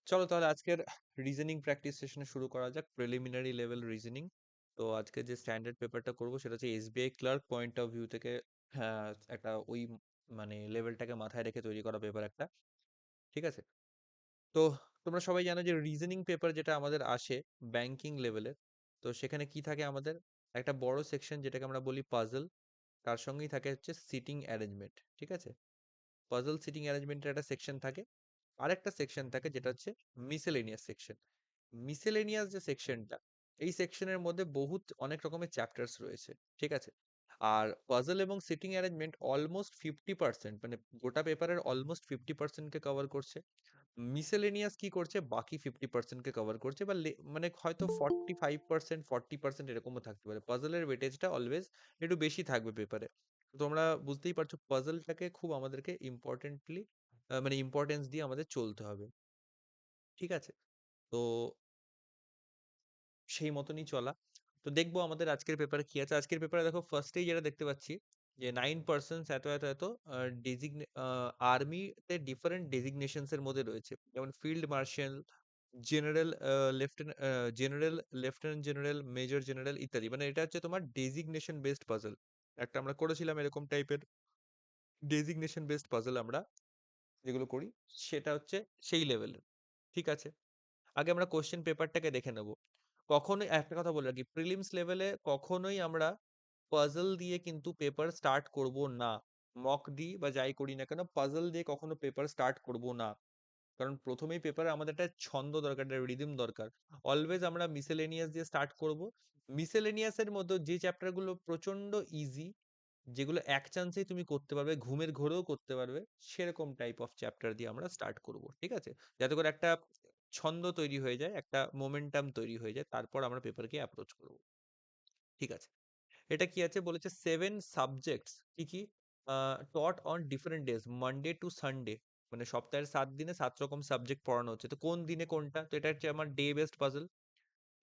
চলো তাহলে আজকের রিজনিং প্র্যাকটিস সেশনে শুরু করা যাক, প্রিলিমিনারি লেভেল রিজনিং। তো আজকে যে স্ট্যান্ডার্ড পেপারটা করবো সেটা হচ্ছে SBI clerk point of view থেকে। হ্যাঁ, একটা ওই মানে লেভেলটাকে মাথায় রেখে তৈরি করা পেপার একটা। ঠিক আছে। তো তোমরা সবাই জানো যে রিজনিং পেপার যেটা আমাদের আসে ব্যাংকিং লেভেলের, তো সেখানে কি থাকে আমাদের একটা বড় সেকশন যেটাকে আমরা বলি পাজল। তার সঙ্গেই থাকে হচ্ছে সিটিং অ্যারেঞ্জমেন্ট। ঠিক আছে। পাজল সিটিং অ্যারেঞ্জমেন্টের একটা সেকশন থাকে, আরেকটা সেকশন থাকে যেটা হচ্ছে মিসেলেনিয়াস সেকশন। মিসেলেনিয়াস যে সেকশনটা, এই সেকশনের মধ্যে বহুত অনেক রকমের চ্যাপ্টার্স রয়েছে। ঠিক আছে। আর পাজল এবং সিটিং অ্যারেঞ্জমেন্ট অলমোস্ট 50%, মানে গোটা পেপারের অলমোস্ট 50%কে কভার করছে। মিসেলেনিয়াস কি করছে, বাকি 50%কে কভার করছে, বা মানে হয়তো 45%, 40% এরকমও থাকতে পারে। পাজলের ওয়েটেজটা অলওয়েজ একটু বেশি থাকবে পেপারে। তোমরা বুঝতেই পারছো পাজলটাকে খুব আমাদেরকে ইম্পর্টেন্টলি মানে ইম্পর্টেন্স দিয়ে আমাদের চলতে হবে। ঠিক আছে। তো সেই মতনই চলা। তো দেখবো আমাদের আজকের পেপারে কি আছে। আজকের পেপারে দেখো ফার্স্টেই যেটা দেখতে পাচ্ছি যে 9 পার্সেন্ট এত এত এত আর্মিতে ডিফারেন্ট ডেজিগনেশনস এর মধ্যে রয়েছে, যেমন field marshal, general, lieutenant, general, lieutenant general, major general ইত্যাদি। মানে এটা হচ্ছে তোমার ডেজিগনেশন বেসড পাজল। একটা আমরা করেছিলাম এরকম টাইপের ডেজিগনেশন বেসড পাজল, আমরা যেগুলো করি সেটা হচ্ছে সেই লেভেলের। ঠিক আছে। আগে আমরা কোশ্চেন পেপারটাকে দেখে নেব। কখনোই একটা কথা বলে রাখি, প্রিলিমস লেভেলে কখনোই আমরা পাজল দিয়ে কিন্তু পেপার স্টার্ট করব না। মক দিই বা যাই করি না কেন, পাজল দিয়ে কখনো পেপার স্টার্ট করব না। কারণ প্রথমেই পেপারে আমাদের একটা ছন্দ দরকার, একটা রিদিম দরকার। অলওয়েজ আমরা মিসেলেনিয়াস দিয়ে স্টার্ট করব। মিসেলেনিয়াস এর মধ্যে যে চ্যাপ্টার গুলো প্রচন্ড ইজি, যেগুলো এক চান্সেই তুমি করতে পারবে, ঘুমের ঘোরেও করতে পারবে, সেরকম টাইপ অফ চ্যাপ্টার দিয়ে আমরা স্টার্ট করব। ঠিক আছে। যাতে করে একটা ছন্দ তৈরি হয়ে যায়, একটা মোমেন্টাম তৈরি হয়ে যায়, তারপর আমরা পেপারকে অ্যাপ্রোচ করব। ঠিক আছে। এটা কি আছে বলেছে, 7 সাবজেক্টস কি কি taught on different days, Monday to Sunday. মানে সপ্তাহের 7 দিনে 7 রকম সাবজেক্ট পড়ানো হচ্ছে। তো কোন দিনে কোনটা, তো এটা হচ্ছে আমার day based puzzle.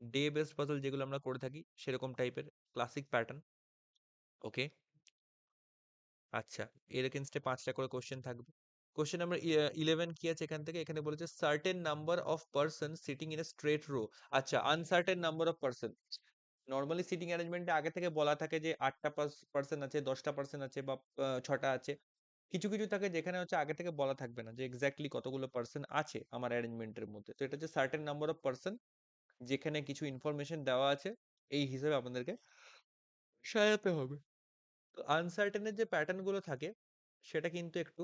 Day based puzzle যেগুলো আমরা করে থাকি সেরকম টাইপের ক্লাসিক প্যাটার্ন। ওকে। আচ্ছা, এর এগেনস্টে 5টা করে কোশ্চেন থাকবে। কোশ্চেন নাম্বার 11 কি আছে এখান থেকে, এখানে বলেছে certain number of person sitting in a straight row. আচ্ছা, uncertain number of person. Normally sitting অ্যারেঞ্জমেন্টে আগে থেকে বলা থাকে যে 8টা পার্সন আছে, 10টা পার্সন আছে, বা 6টা আছে। কিছু কিছু থাকে যেখানে হচ্ছে আগে থেকে বলা থাকবে না যে এক্স্যাক্টলি কতগুলো পার্সন আছে আমার অ্যারেঞ্জমেন্টের মধ্যে। তো এটা হচ্ছে সার্টেন নাম্বার অফ পার্সন, যেখানে কিছু ইনফরমেশন দেওয়া আছে, এই হিসেবে আপনাদেরকে সাজাতে হবে। তো আনসার্টেনের যে প্যাটার্ন গুলো থাকে সেটা কিন্তু একটু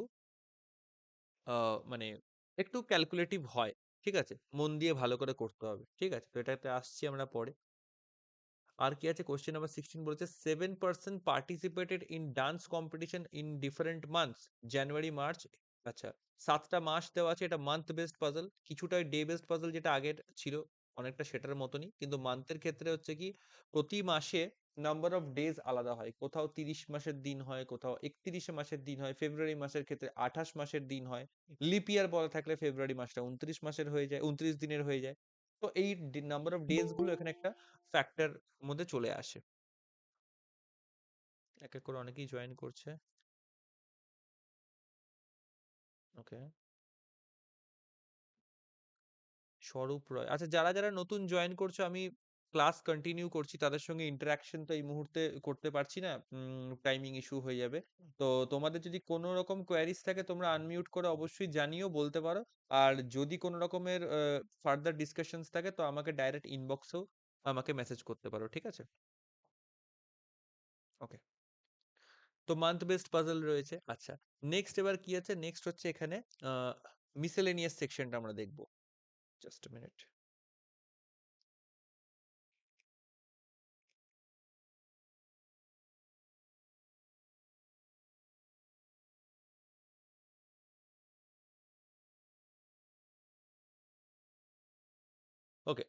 মানে একটু ক্যালকুলেটিভ হয়। ঠিক আছে। মন দিয়ে ভালো করে করতে হবে। ঠিক আছে। তো এটাতে আসছি আমরা পরে। আর কি আছে, কোশ্চেন নাম্বার 16 বলেছে 7 percent participated in dance competition in different months, January March. আচ্ছা, 7টা মাস দেওয়া আছে, এটা মান্থ বেসড পাজল। কিছুটা ডে বেসড পাজল যেটা আগের ছিল, অনেকটা সেটার মতনই, কিন্তু মান্থের ক্ষেত্রে হচ্ছে কি প্রতি মাসে নাম্বার অফ ডেজ আলাদা হয়। কোথাও 30 মাসের দিন হয়, কোথাও 31 মাসের দিন হয়, ফেব্রুয়ারি মাসের ক্ষেত্রে 28 মাসের দিন হয়। লিপ ইয়ার বলা থাকলে ফেব্রুয়ারি মাসটা 29 মাসের হয়ে যায়, 29 দিনের হয়ে যায়। তো এই নাম্বার অফ ডেজ গুলো এখানে একটা ফ্যাক্টর মধ্যে চলে আসে। এক এক করে অনেকেই জয়েন করছে। ওকে। স্বরূপ রয়, আচ্ছা, যারা যারা নতুন জয়েন করছো, আমি ক্লাস কন্টিনিউ করছি, তাদের সঙ্গে ইন্টারাকশন তো এই মুহূর্তে করতে পারছি না, টাইমিং ইস্যু হয়ে যাবে। তো তোমাদের যদি কোনো রকম কোয়ারিজ থাকে তোমরা আনমিউট করে অবশ্যই জানিও, বলতে পারো। আর যদি কোনো রকমের ফার্দার ডিসকাশনস থাকে তো আমাকে ডাইরেক্ট ইনবক্সেও আমাকে মেসেজ করতে পারো। ঠিক আছে। ওকে। তো মান্থ বেসড পাজল রয়েছে। আচ্ছা, নেক্সট এবার কি আছে, নেক্সট হচ্ছে এখানে মিসেলেনিয়াস সেকশনটা আমরা দেখবো। Just minute. ওকে।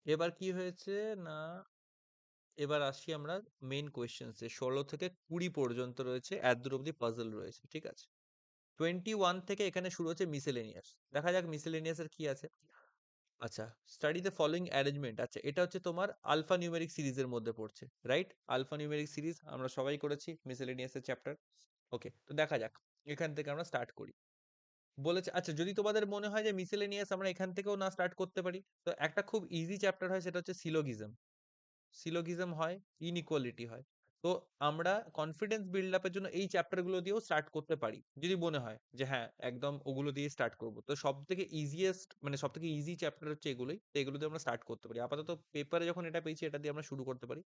এবার কি হয়েছে না, এবার আসি আমরা মেইন কোয়েশ্চেন্সে। 16 থেকে 20 পর্যন্ত রয়েছে, এতদূর অব্দি পাজল রয়েছে। ঠিক আছে। 21 থেকে এখানে শুরু হচ্ছে মিসেলেনিয়াস। দেখা যাক মিসেলেনিয়াস এর কি আছে। আচ্ছা, স্টাডি দ্য ফলোইং অ্যারেঞ্জমেন্ট। আচ্ছা, এটা হচ্ছে তোমার আলফা নিউমেরিক সিরিজের মধ্যে পড়ছে, রাইট? আলফা নিউমেরিক সিরিজ আমরা সবাই করেছি মিসেলেনিয়াস এর চ্যাপ্টার। ওকে, তো দেখা যাক, এখান থেকে আমরা স্টার্ট করি। বলেছে আচ্ছা যদি তোমাদের মনে হয় যে মিসেলেনিয়াস আমরা এখান থেকেও না স্টার্ট করতে পারি, তো একটা খুব ইজি চ্যাপ্টার হয় সেটা হচ্ছে সিলোগিজম। সিলোগিজম হয়, ইনইকুয়ালিটি হয়। তো আমরা কনফিডেন্স বিল্ড আপের জন্য এই চ্যাপ্টার গুলো দিয়েও স্টার্ট করতে পারি যদি মনে হয় যে হ্যাঁ একদম ওগুলো দিয়ে স্টার্ট করব। তো সব থেকে ইজিয়েস্ট মানে সব থেকে ইজি চ্যাপ্টার হচ্ছে এগুলোই, তো এগুলো দিয়ে আমরা স্টার্ট করতে পারি। আপাতত পেপারে যখন এটা পেয়েছি এটা দিয়ে আমরা শুরু করতে পারি।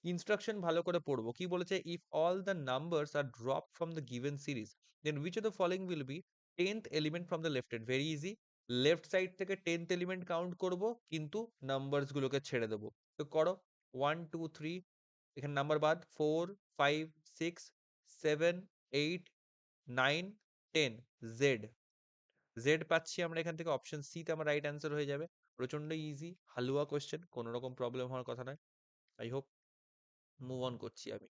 ইনস্ট্রাকশন ভালো করে পড়বো। কি বলেছে? If all the numbers are drop from the given series then which of the following will be 10th element from the left hand? Very easy. Left side থেকে 10th এলিমেন্ট কাউন্ট করব, কিন্তু numbers গুলোকে ছেড়ে দেবো। তো করো 1 2 3, এখানে number বাদ 4 5 6 7 8 9 10। জেড, জেড পাচ্ছি আমরা এখান থেকে। অপশন সি তে আমার রাইট অ্যান্সার হয়ে যাবে। প্রচন্ড ইজি হালুয়া কোশ্চেন, কোনো রকম প্রবলেম হওয়ার কথা নয়। I hope. মুভ অন করছি আমি।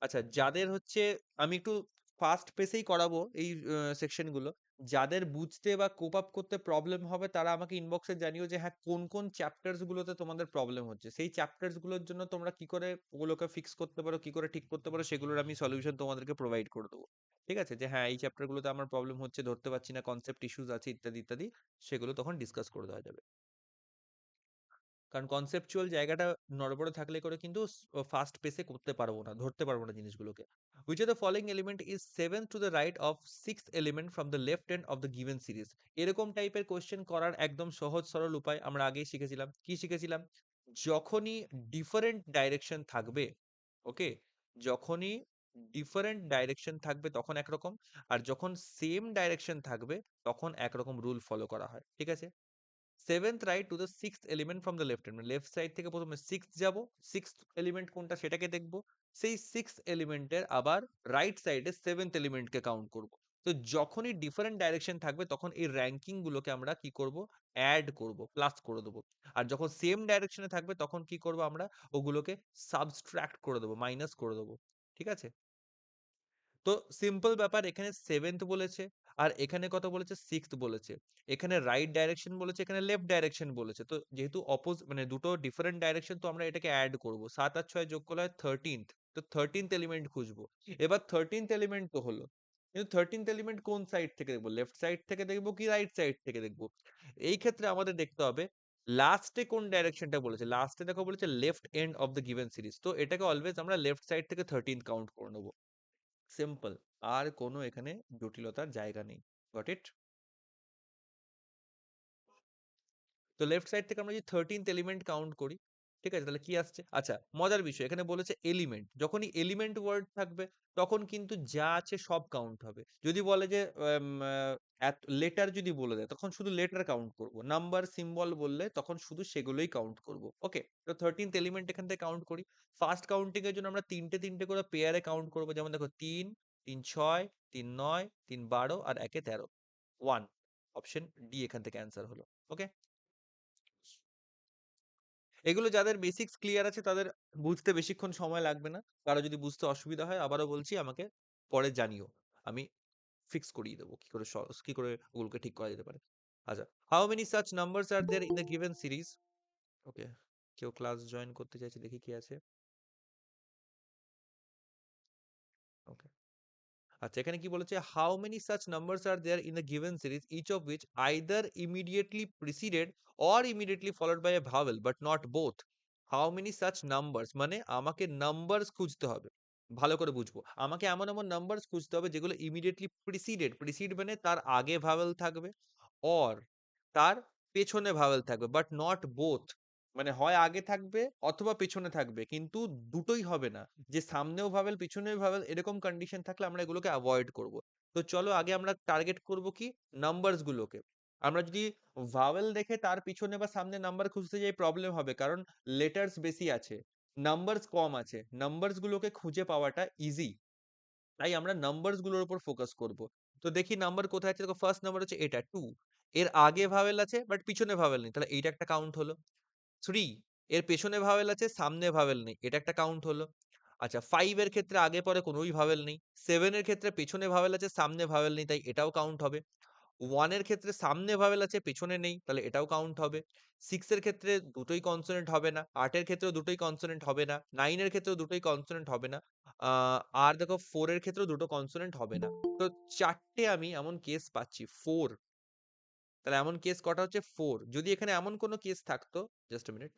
আচ্ছা যাদের হচ্ছে, আমি একটু ফাস্ট পেসেই করাবো এই সেকশন গুলো। যাদের বুঝতে বা কোপ আপ করতে প্রবলেম হবে তারা আমাকে ইনবক্সে জানিও যে হ্যাঁ কোন কোন চ্যাপ্টার্স গুলোতে তোমাদের প্রবলেম হচ্ছে। সেই চ্যাপ্টার্স গুলোর জন্য তোমরা কি করে ওগুলোকে ফিক্স করতে পারো, কি করে ঠিক করতে পারো, সেগুলোর আমি সলিউশন তোমাদেরকে প্রোভাইড করে দেবো। ঠিক আছে, যে হ্যাঁ এই চ্যাপ্টার গুলোতে আমার প্রবলেম হচ্ছে, ধরতে পারছি না, কনসেপ্ট ইস্যুস আছে ইত্যাদি ইত্যাদি, সেগুলো তখন ডিসকাস করে দেওয়া যাবে। কারণ কনসেপচুয়াল জায়গাটা নড়বড়ে থাকলে করে কিন্তু ফাস্ট পেসে করতে পারবো না, ধরতে পারবো না জিনিসগুলোকে। Which of the following element is seventh to the right of six element from the left end of the given series? এরকম টাইপের কোশ্চেন করার একদম সহজ সরল উপায় আমরা আগেই শিখেছিলাম। কি শিখেছিলাম? যখনই ডিফারেন্ট ডাইরেকশন থাকবে, ওকে, যখনই ডিফারেন্ট ডাইরেকশন থাকবে তখন একরকম, আর যখন সেম ডাইরেকশন থাকবে তখন একরকম রুল ফলো করা হয়। ঠিক আছে, seventh right to the sixth element from the left hand, left side থেকে প্রথমে সিক্স যাব, সিক্সথ এলিমেন্ট কোনটা সেটাকে দেখব, সেই সিক্স এলিমেন্টের আবার রাইট সাইডে সেভেন্থ এলিমেন্টকে কাউন্ট করব। তো যখনই ডিফারেন্ট ডাইরেকশন থাকবে তখন এই র্যাঙ্কিং গুলোকে আমরা কি করব? অ্যাড করব, প্লাস করে দেবো। আর যখন সেম ডাইরেকশনে থাকবে তখন কি করব আমরা? ওগুলোকে সাবস্ট্রাক্ট করে দেবো, মাইনাস করে দেবো। ঠিক আছে, তো সিম্পল ব্যাপার। এখানে সেভেন্থ বলেছে, আর এখানে কত বলেছে? সিক্সথ বলেছে। এখানে রাইট ডাইরেকশন বলেছে, এখানে লেফট ডাইরেকশন বলেছে। তো যেহেতু মানে দুটো ডিফারেন্ট ডাইরেকশন, তো আমরা এটাকে অ্যাড করব। 7 আর 6 যোগ করলে হয় 13th। তো 13th এলিমেন্ট খুঁজবো। এবার 13th এলিমেন্ট তো হলো, কিন্তু 13th এলিমেন্ট কোন সাইড থেকে দেখবো? লেফট সাইড থেকে দেখবো কি রাইট সাইড থেকে দেখবো? এই ক্ষেত্রে আমাদের দেখতে হবে লাস্টে কোন ডাইরেকশনটা বলেছে। লাস্টে দেখো বলেছে left end of the given series, তো এটাকে অলওয়েজ আমরা লেফট সাইড থেকে 13 কাউন্ট করে নেবো। সিম্পল, আর কোনো এখানে জটিলতার জায়গা নেই। Got it? তো লেফট সাইড থেকে আমরা যদি 13th এলিমেন্ট কাউন্ট করি, ঠিক আছে, তাহলে কি আসছে? আচ্ছা মজার বিষয়, এখানে বলেছে এলিমেন্ট, যখনই এলিমেন্ট ওয়ার্ড থাকবে তখন কিন্তু যা আছে সব কাউন্ট হবে। যদি বলে যে লেটার যদি বলে দেয় তখন শুধু লেটার কাউন্ট করব, নাম্বার সিম্বল বললে তখন শুধু সেগুলোই কাউন্ট করব। ওকে, তো 13th এলিমেন্ট এখান থেকে কাউন্ট করি। ফার্স্ট কাউন্টিং এর জন্য আমরা তিনটে তিনটে করে পেয়ারে কাউন্ট করব। যেমন দেখো 3 3 6 3 9 3 12 আর 1 এ 13, 1। অপশন ডি এখান থেকে অ্যান্সার হলো। ওকে, এগুলো যাদের বেসিক্স ক্লিয়ার আছে তাদের বুঝতে বেশিক্ষণ সময় লাগবে না। কারো যদি বুঝতে অসুবিধা হয় আবারও বলছি আমাকে পরে জানিও, আমি ফিক্স করিয়ে দেবো কি করে কি করে ওগুলোকে ঠিক করা যেতে পারে। আচ্ছা, how many such numbers are there in the given series? Okay, কেউ ক্লাস জয়েন করতে চাইছে, দেখি কি আছে। ওকে, আচ্ছা এখানে কি বলেছে? How many such numbers are there in the given series each of which either immediately preceded or immediately followed by a vowel but not both? How many such numbers মানে আমাকে নাম্বারস খুঁজতে হবে। ভালো করে বুঝবো, আমাকে এমন এমন নাম্বারস খুঁজতে হবে যেগুলো ইমিডিয়েটলি প্রিসিডেড, প্রিসিড মানে তার আগে ভাওয়েল থাকবে, অর তার পেছনে ভাওয়েল থাকবে, বাট নট বোথ মানে হয় আগে থাকবে অথবা পেছনে থাকবে, কিন্তু দুটোই হবে না, যে সামনেও ভাবেল পিছনেও ভাবেল, এরকম কন্ডিশন থাকলে আমরা এগুলোকে অ্যাভয়েড করব। তো চলো আগে আমরা টার্গেট করব কি? নাম্বারস গুলোকে। আমরা যদি ভাওয়েল দেখে তার পিছনে বা সামনে নাম্বার খুঁজতে যাই প্রবলেম হবে, কারণ লেটার্স বেশি আছে, নাম্বারস কম আছে। নাম্বারস গুলোকে খুঁজে পাওয়াটা ইজি, তাই আমরা নাম্বারস গুলোর উপর ফোকাস করব। তো দেখি নাম্বার কোথায় আছে। দেখো ফার্স্ট নাম্বার হচ্ছে এটা 2, এর আগে ভাওয়েল আছে বাট পিছনে ভাওয়েল নেই, তাহলে এইটা একটা কাউন্ট হলো। 3, এর পেছনে ভাওয়েল আছে সামনে ভাওয়েল নেই, এটা একটা কাউন্ট হলো। আচ্ছা 5 এর ক্ষেত্রে আগে পরে কোনোই ভাওয়েল নেই। 7 এর ক্ষেত্রে পেছনে ভাওয়েল আছে সামনে ভাওয়েল নেই, তাই এটাও কাউন্ট হবে। 1 এর ক্ষেত্রে সামনে ভাওয়েল আছে পেছনে নেই, তাহলে এটাও কাউন্ট হবে। 6 এর ক্ষেত্রে দুটোই কনসোনেন্ট হবে না। 8 এর ক্ষেত্রেও দুটোই কনসোনেন্ট হবে না। 9 এর ক্ষেত্রেও দুটোই কনসোনেন্ট হবে না। আ আর দেখো 4 এর ক্ষেত্রেও দুটো কনসোনেন্ট হবে না। তো ৪ টে আমি এমন কেস পাচ্ছি। 4, তাহলে এমন কেস কটা হচ্ছে? 4। যদি এখানে এমন কোনো কেস থাকতো, জাস্ট আ মিনিট।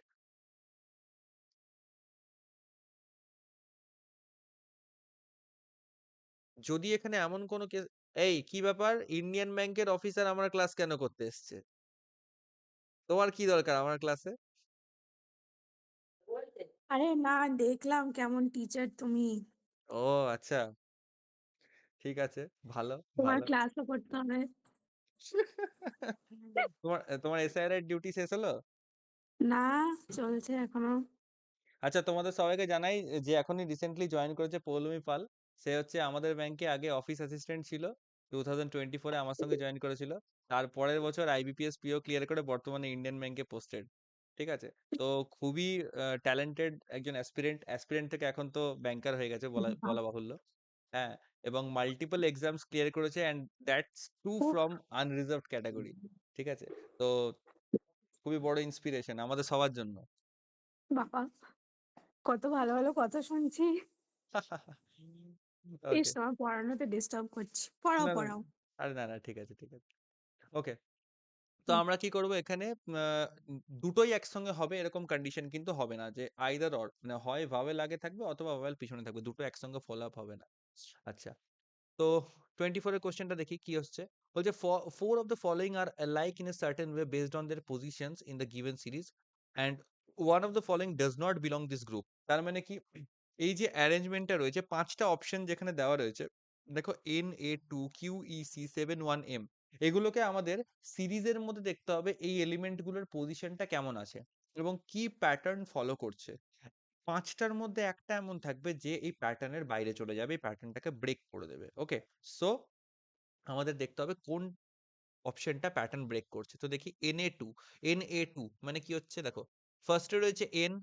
যদি এখানে এমন কোনো কেস, এই কি ব্যাপার? ইন্ডিয়ান ব্যাংকের অফিসার আমার ক্লাস কেন করতে এসছে? তোমার কি দরকার আমার ক্লাসে? আরে না, দেখলাম কেমন টিচার তুমি। ও আচ্ছা, ঠিক আছে। ভালো, তোমার ভালো। ক্লাসও করতে হবে। তোমার এসআইআর এর ডিউটি শেষ হলো? না, চলছে এখনো। আচ্ছা, তোমাদের সবাইকে জানাই যে এখনই রিসেন্টলি জয়েন করেছে পৌলমি পাল। সে হচ্ছে আমাদের ব্যাংকে আগে অফিস অ্যাসিস্ট্যান্ট ছিল। 2024 এ আমার সঙ্গে জয়েন করেছিল। তার পরের বছর আইবিপিএস পিও ক্লিয়ার করে বর্তমানে ইন্ডিয়ান ব্যাংকে পোস্টেড। ঠিক আছে? তো খুবই ট্যালেন্টেড একজন অ্যাসপিরেন্ট। অ্যাসপিরেন্ট থেকে এখন তো ব্যাংকার হয়ে গেছে বলা বাহ, বলা বাহুল্য। হ্যাঁ, এবং মাল্টিপল এক্সামস ক্লিয়ার করেছে অ্যান্ড দ্যাটস টু উফ, ফ্রম আনরিজার্ভড ক্যাটাগরি। ঠিক আছে? তো খুবই বড় ইন্সপিরেশন আমাদের সবার জন্য। বাবা, কত ভালো ভালো কথা শুনছি। ইস, ওকে। তোমার পড়ানোতে ডিস্টার্ব করছি, পড়াও না, না। পড়াও। আরে না, না, ঠিক আছে, ঠিক আছে। ওকে। তো হুম, আমরা কি করব এখানে, দুটোই একসঙ্গে হবে এরকম কন্ডিশন কিন্তু হবে না যে আইদার অর, মানে হয় ভাওয়েল আগে থাকবে অথবা ভাওয়েল পিছনে থাকবে। দুটো একসঙ্গে ফলো আপ হবে না। আচ্ছা। তো 24 এর কোয়েশ্চেনটা দেখি কি হচ্ছে। বলছে four of the following are alike in a certain way based on their positions in the given series and one of the following does not belong this group. তার মানে কি, এই যে অ্যারেঞ্জমেন্টটা রয়েছে 5টা অপশন যেখানে দেওয়া রয়েছে, দেখো Na2 QEC 71M, এগুলোকে আমাদের সিরিজের মধ্যে দেখতে হবে এই এলিমেন্ট গুলোর পজিশনটা কেমন আছে এবং কি প্যাটার্ন ফলো করছে। ৫টার মধ্যে একটা এমন থাকবে যে এই প্যাটার্নের বাইরে চলে যাবে, এই প্যাটার্নটাকে ব্রেক করে দেবে। ওকে? সো আমাদের দেখতে হবে কোন অপশনটা প্যাটার্ন ব্রেক করছে। তো দেখি Na2, Na2 মানে কি হচ্ছে দেখো। ফার্স্টে রয়েছে N,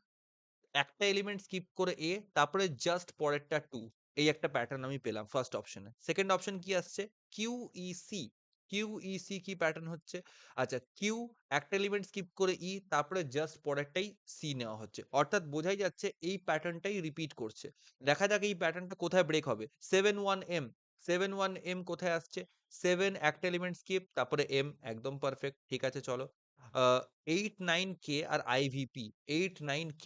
একটা এলিমেন্ট স্কিপ করে A, তারপরে জাস্ট পরেরটা 2। এই একটা প্যাটার্ন আমি পেলাম ফার্স্ট অপশনে। সেকেন্ড অপশন কি আসছে? QEC। QEC কি প্যাটার্ন হচ্ছে? আচ্ছা, Q, একটা এলিমেন্ট স্কিপ করে E, তারপরে জাস্ট পরেরটাই C নেওয়া হচ্ছে। অর্থাৎ বোঝাই যাচ্ছে এই প্যাটার্নটাই রিপিট করছে। দেখা যাক এই প্যাটার্নটা কোথায় ব্রেক হবে। 71M, 71M কোথায় আসছে? 7, একটা এলিমেন্ট স্কিপ, তারপরে M, একদম পারফেক্ট। ঠিক আছে, চলো। আ 8, 9K আর IVP, 8, 9K,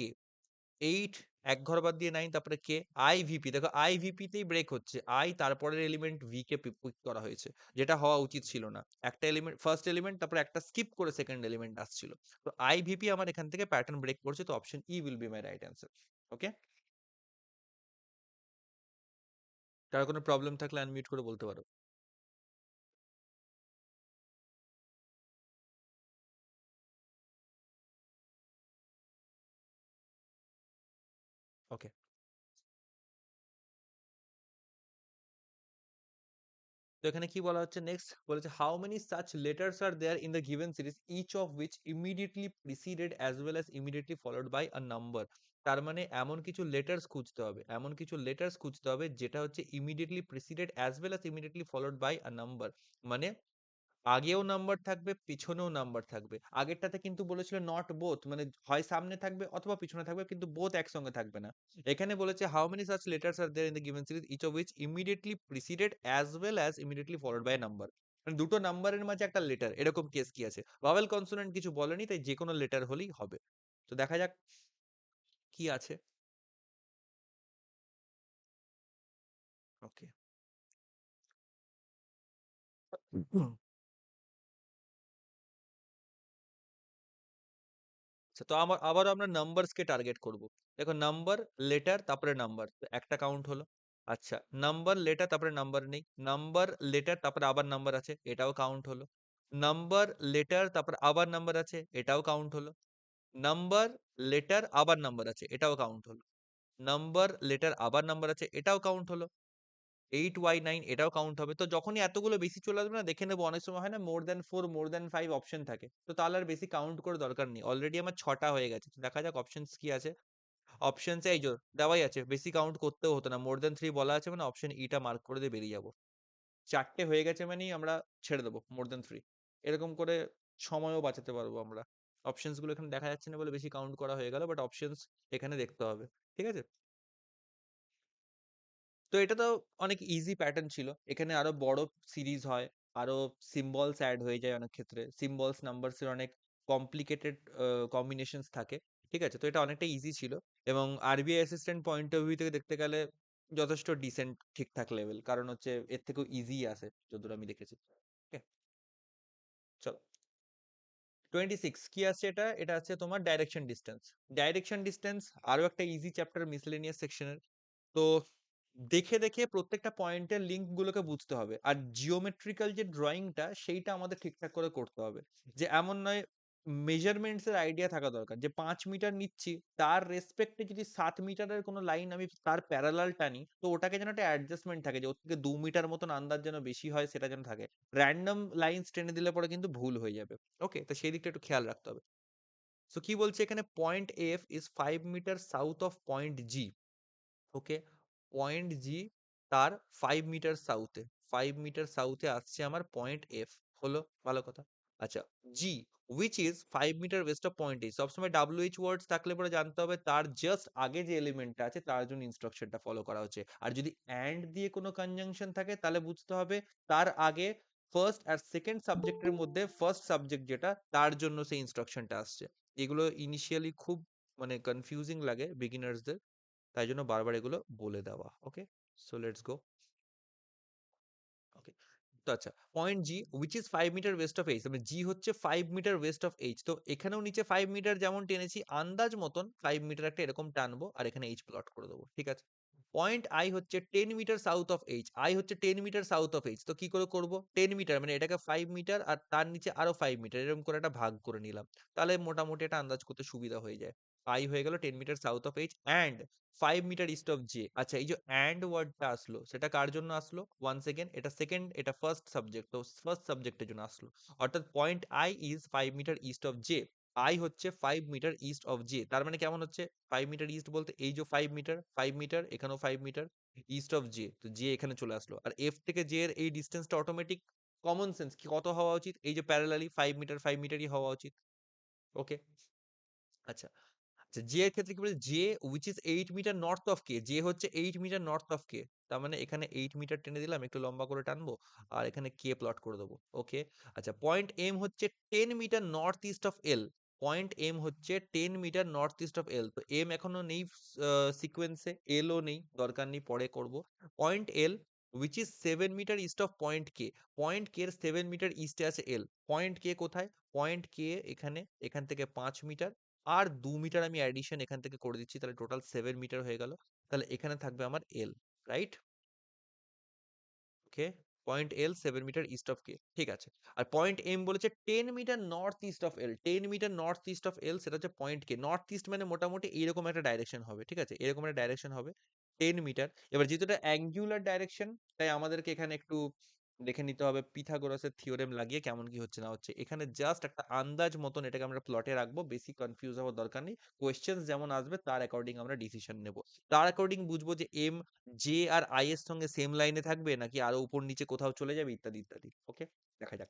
8, এক ঘর বাদ দিয়ে 9, তারপরে কে? আইভিপি। দেখো আইভিপি তেই ব্রেক হচ্ছে। আই তারপরের এলিমেন্ট ভি কে পিক করা হয়েছে। যেটা হওয়া উচিত ছিল না। একটা এলিমেন্ট, ফার্স্ট এলিমেন্ট, তারপরে একটা স্কিপ করে সেকেন্ড এলিমেন্ট আসছিল। তো আইভিপি আমার এখান থেকে প্যাটার্ন ব্রেক করছে। তো option E will be my right answer. Okay? কারো কোনো প্রবলেম থাকলে আনমিউট করে বলতে পারো। ওকে। তো এখানে কি বলা হচ্ছে নেক্সট, বলেছে how many such letters are there in the given series each of which immediately preceded as well as immediately followed by a number. তার মানে এমন কিছু লেটার্স খুঁজতে হবে, এমন কিছু লেটার্স খুঁজতে হবে যেটা হচ্ছে immediately preceded as well as immediately followed by a number. মানে আগেও নাম্বার থাকবে, পিছনেও নাম্বার থাকবে। আগেরটাতে কিন্তু বলেছিল নট বোথ, মানে হয় সামনে থাকবে অথবা পিছনে থাকবে, কিন্তু বোথ একসঙ্গে থাকবে না। এখানে বলেছে how many such letters are there in the given series each of which immediately preceded as well as immediately followed by number. মানে দুটো নাম্বারের মাঝে একটা লেটার, এরকম কেস কি আছে? ভাওয়েল কনসোনেন্ট কিছু বলেনি, তাই যে কোনো লেটার হলেই হবে। তো দেখা যাক কি আছে। ওকে। আচ্ছা, তো আবারও আমরা নাম্বারস কে টার্গেট করব। দেখো নাম্বার, লেটার, তারপরে নাম্বার, একটা কাউন্ট হলো। আচ্ছা, নাম্বার, লেটার, তারপরে নাম্বার নেই। নাম্বার, লেটার, তারপরে আবার নাম্বার আছে, এটাও কাউন্ট হলো। নাম্বার, লেটার, তারপর আবার নাম্বার আছে, এটাও কাউন্ট হলো। নাম্বার, লেটার, আবার নাম্বার আছে, এটাও কাউন্ট হলো। নাম্বার, লেটার, আবার নাম্বার আছে, এটাও কাউন্ট হলো। 8Y9, এটাও কাউন্ট হবে। তো যখনই এতগুলো বেশি চলে আসবে না, দেখে নেবো অনেক সময় হয় না more than 4, more than 5 option থাকে। তো তাহলে আর বেশি কাউন্ট করে দরকার নেই। অলরেডি আমার 6টা হয়ে গেছে। তো দেখা যাক অপশনস কি আছে। অপশনস এই যে দেওয়াই আছে। বেশি কাউন্ট করতেও হতো না। মোর দ্যান 3 বলা আছে মানে অপশন ই টা মার্ক করে দিয়ে বেরিয়ে যাবো। 4টে হয়ে গেছে মানেই আমরা ছেড়ে দেবো more than 3। এরকম করে সময়ও বাঁচাতে পারবো আমরা। অপশনস গুলো এখানে দেখা যাচ্ছে না বলে বেশি কাউন্ট করা হয়ে গেল। বাট অপশনস এখানে দেখতে হবে। ঠিক আছে? তো এটা তো অনেক ইজি প্যাটার্ন ছিল। এখানে আরো বড় সিরিজ হয়। আরো সিম্বলস এড হয়ে যায় অনেক ক্ষেত্রে। সিম্বলস নাম্বারস এর অনেক কমপ্লিকেটেড কম্বিনেশনস থাকে। ঠিক আছে? তো এটা অনেকটা ইজি ছিল। এবং RBI assistant point of view থেকে দেখতে গেলে যথেষ্ট ডিসেন্ট ঠিকঠাক লেভেল। কারণ হচ্ছে এর থেকেও ইজি আসে যতদূর আমি দেখেছি। ওকে? চলো। 26 কি আছে এটা? এটা আছে তোমার ডাইরেকশন ডিসট্যান্স। ডাইরেকশন ডিসট্যান্স আরো একটা ইজি চ্যাপ্টার মিসেলেনিয়াস সেকশনের। তো দেখে দেখে প্রত্যেকটা পয়েন্টের লিঙ্ক গুলোকে বুঝতে হবে। আর জিওমেট্রিক্যাল যে ড্রয়িংটা সেইটা আমাদের ঠিকঠাক করে করতে হবে। যে এমন নয়, মেজারমেন্টস এর আইডিয়া থাকা দরকার। যে 5 মিটার নিচ্ছি, তার রেসপেক্টে যদি 7 মিটারের কোনো লাইন আমি তার প্যারালাল টানি, তো ওটাকে যেন একটা অ্যাডজাস্টমেন্ট থাকে যে ওর থেকে 2 মিটার মতন আন্দাজ যেন বেশি হয়, সেটা যেন থাকে। র‍্যান্ডম লাইনস টেনে দিলে পরে কিন্তু ভুল হয়ে যাবে। ওকে? তো সেই দিকটা একটু খেয়াল রাখতে হবে। সো কি বলছে এখানে, point F is 5 metre south of point G. Okay, point G তার 5 মিটার সাউথে, 5 মিটার সাউথে আসছে আমার পয়েন্ট এফ। হলো, ভালো কথা। আচ্ছা, G which is 5 metre west of point এই। সবসময় WH ওয়ার্ডস থাকলে পরে জানতে হবে তার জাস্ট আগে যে এলিমেন্টটা আছে তার জন্য ইনস্ট্রাকশনটা ফলো করা হচ্ছে। আর যদি অ্যান্ড দিয়ে কোনো কনজাংশন থাকে তাহলে বুঝতে হবে তার আগে ফার্স্ট আর সেকেন্ড সাবজেক্টের মধ্যে ফার্স্ট সাবজেক্ট যেটা তার জন্য সেই ইনস্ট্রাকশনটা আসছে। এগুলো ইনিশিয়ালি খুব মানে কনফিউজিং লাগে বিগিনার্সদের, তাই জন্য বারবার এগুলো বলে দেওয়া। ওকে, সো লেটস গো। ওকে, তো আচ্ছা, point G which is 5 metre west of H, মানে জি হচ্ছে 5 মিটার ওয়েস্ট অফ এইচ। তো এখানেও নিচে 5 মিটার যেমন টেনেছি, আন্দাজ মতন 5 মিটার একটা এরকম টানবো আর এখানে এইচ প্লট করে দেবো। ঠিক আছে? পয়েন্ট আই হচ্ছে 10 metre south of H. I হচ্ছে 10 মিটার সাউথ অফ এইচ। তো কি করে করব? 10 মিটার মানে এটাকে 5 মিটার আর তার নিচে আরো 5 মিটার এরকম করে একটা ভাগ করে নিলাম। তাহলে মোটামুটি এটা আন্দাজ করতে সুবিধা হয়ে যায়। আই হয়ে গেল 10 metre south of H and 5 metre east of J. আচ্ছা, এই যে অ্যান্ড ওয়ার্ডটা আসলো সেটা কার জন্য আসলো? ওয়ান্স এগেন এটা সেকেন্ড, এটা ফার্স্ট সাবজেক্ট, তো ফার্স্ট সাবজেক্টের জন্য আসলো। অর্থাৎ point I is 5 metre east of J. I হচ্ছে 5 মিটার ইস্ট অফ জে। তার মানে কেমন হচ্ছে? 5 মিটার ইস্ট বলতে এই যে 5 মিটার, 5 মিটার এখানেও 5 মিটার ইস্ট অফ জে। তো জে এখানে চলে আসলো। আর এফ থেকে জে এর এই ডিসটেন্সটা অটোমেটিক, কমন সেন্স কি কত হওয়া উচিত? এই যে প্যারালালি 5 মিটার 5 মিটারই হওয়া উচিত। ওকে, আচ্ছা। আচ্ছা, জে এর ক্ষেত্রে কি বলেছে? J which is 8 metre north of K. J হচ্ছে 8 মিটার নর্থ অফ কে। তার মানে এখানে 8 মিটার টেনে দিলাম, একটু লম্বা করে টানবো আর এখানে কে প্লট করে দেবো। ওকে, আচ্ছা, পয়েন্ট এম হচ্ছে 10 metre north east of L. Point M হচ্ছে 10 metre north east of L. তো এম এখনো নেই সিকোয়েন্সে, এল ও নেই, দরকার নেই, পরে করব। Point L which is 7 metre east of point K. Point K এর 7 মিটার ইস্টে আছে এল। পয়েন্ট কে কোথায়? পয়েন্ট কে এখানে, এখান থেকে 5 মিটার আর 2 মিটার আমি অ্যাডিশন এখান থেকে করে দিচ্ছি, তাহলে টোটাল 7 মিটার হয়ে গেল। তাহলে এখানে থাকবে আমার L, right? Okay, point L 7 metre east of K. ঠিক আছে। আর পয়েন্ট এম বলেছে 10 metre north east of L. 10 metre north east of L, সেটা হচ্ছে পয়েন্ট কে। নর্থ ইস্ট মানে মোটামুটি এরকম একটা ডাইরেকশন হবে। ঠিক আছে? এরকম একটা ডাইরেকশন হবে 10 মিটার। এবার যেহেতু এটা অ্যাঙ্গুলার ডাইরেকশন, তাই আমাদেরকে এখানে একটু দেখে নিতে হবে পিথাগোরাসের থিওরেম লাগিয়ে কেমন কি হচ্ছে না হচ্ছে। এখানে জাস্ট একটা আন্দাজ মতন এটাকে আমরা প্লটে রাখবো, বেশি কনফিউজ হওয়ার দরকার নেই। কোয়েশ্চেন যেমন আসবে তার অ্যাকর্ডিং আমরা ডিসিশন নেব। তার অ্যাকর্ডিং বুঝবো যে এম জে আর আই এর সঙ্গে সেম লাইনে থাকবে নাকি আরো উপর নিচে কোথাও চলে যাবে, ইত্যাদি ইত্যাদি। ওকে, দেখা যাক।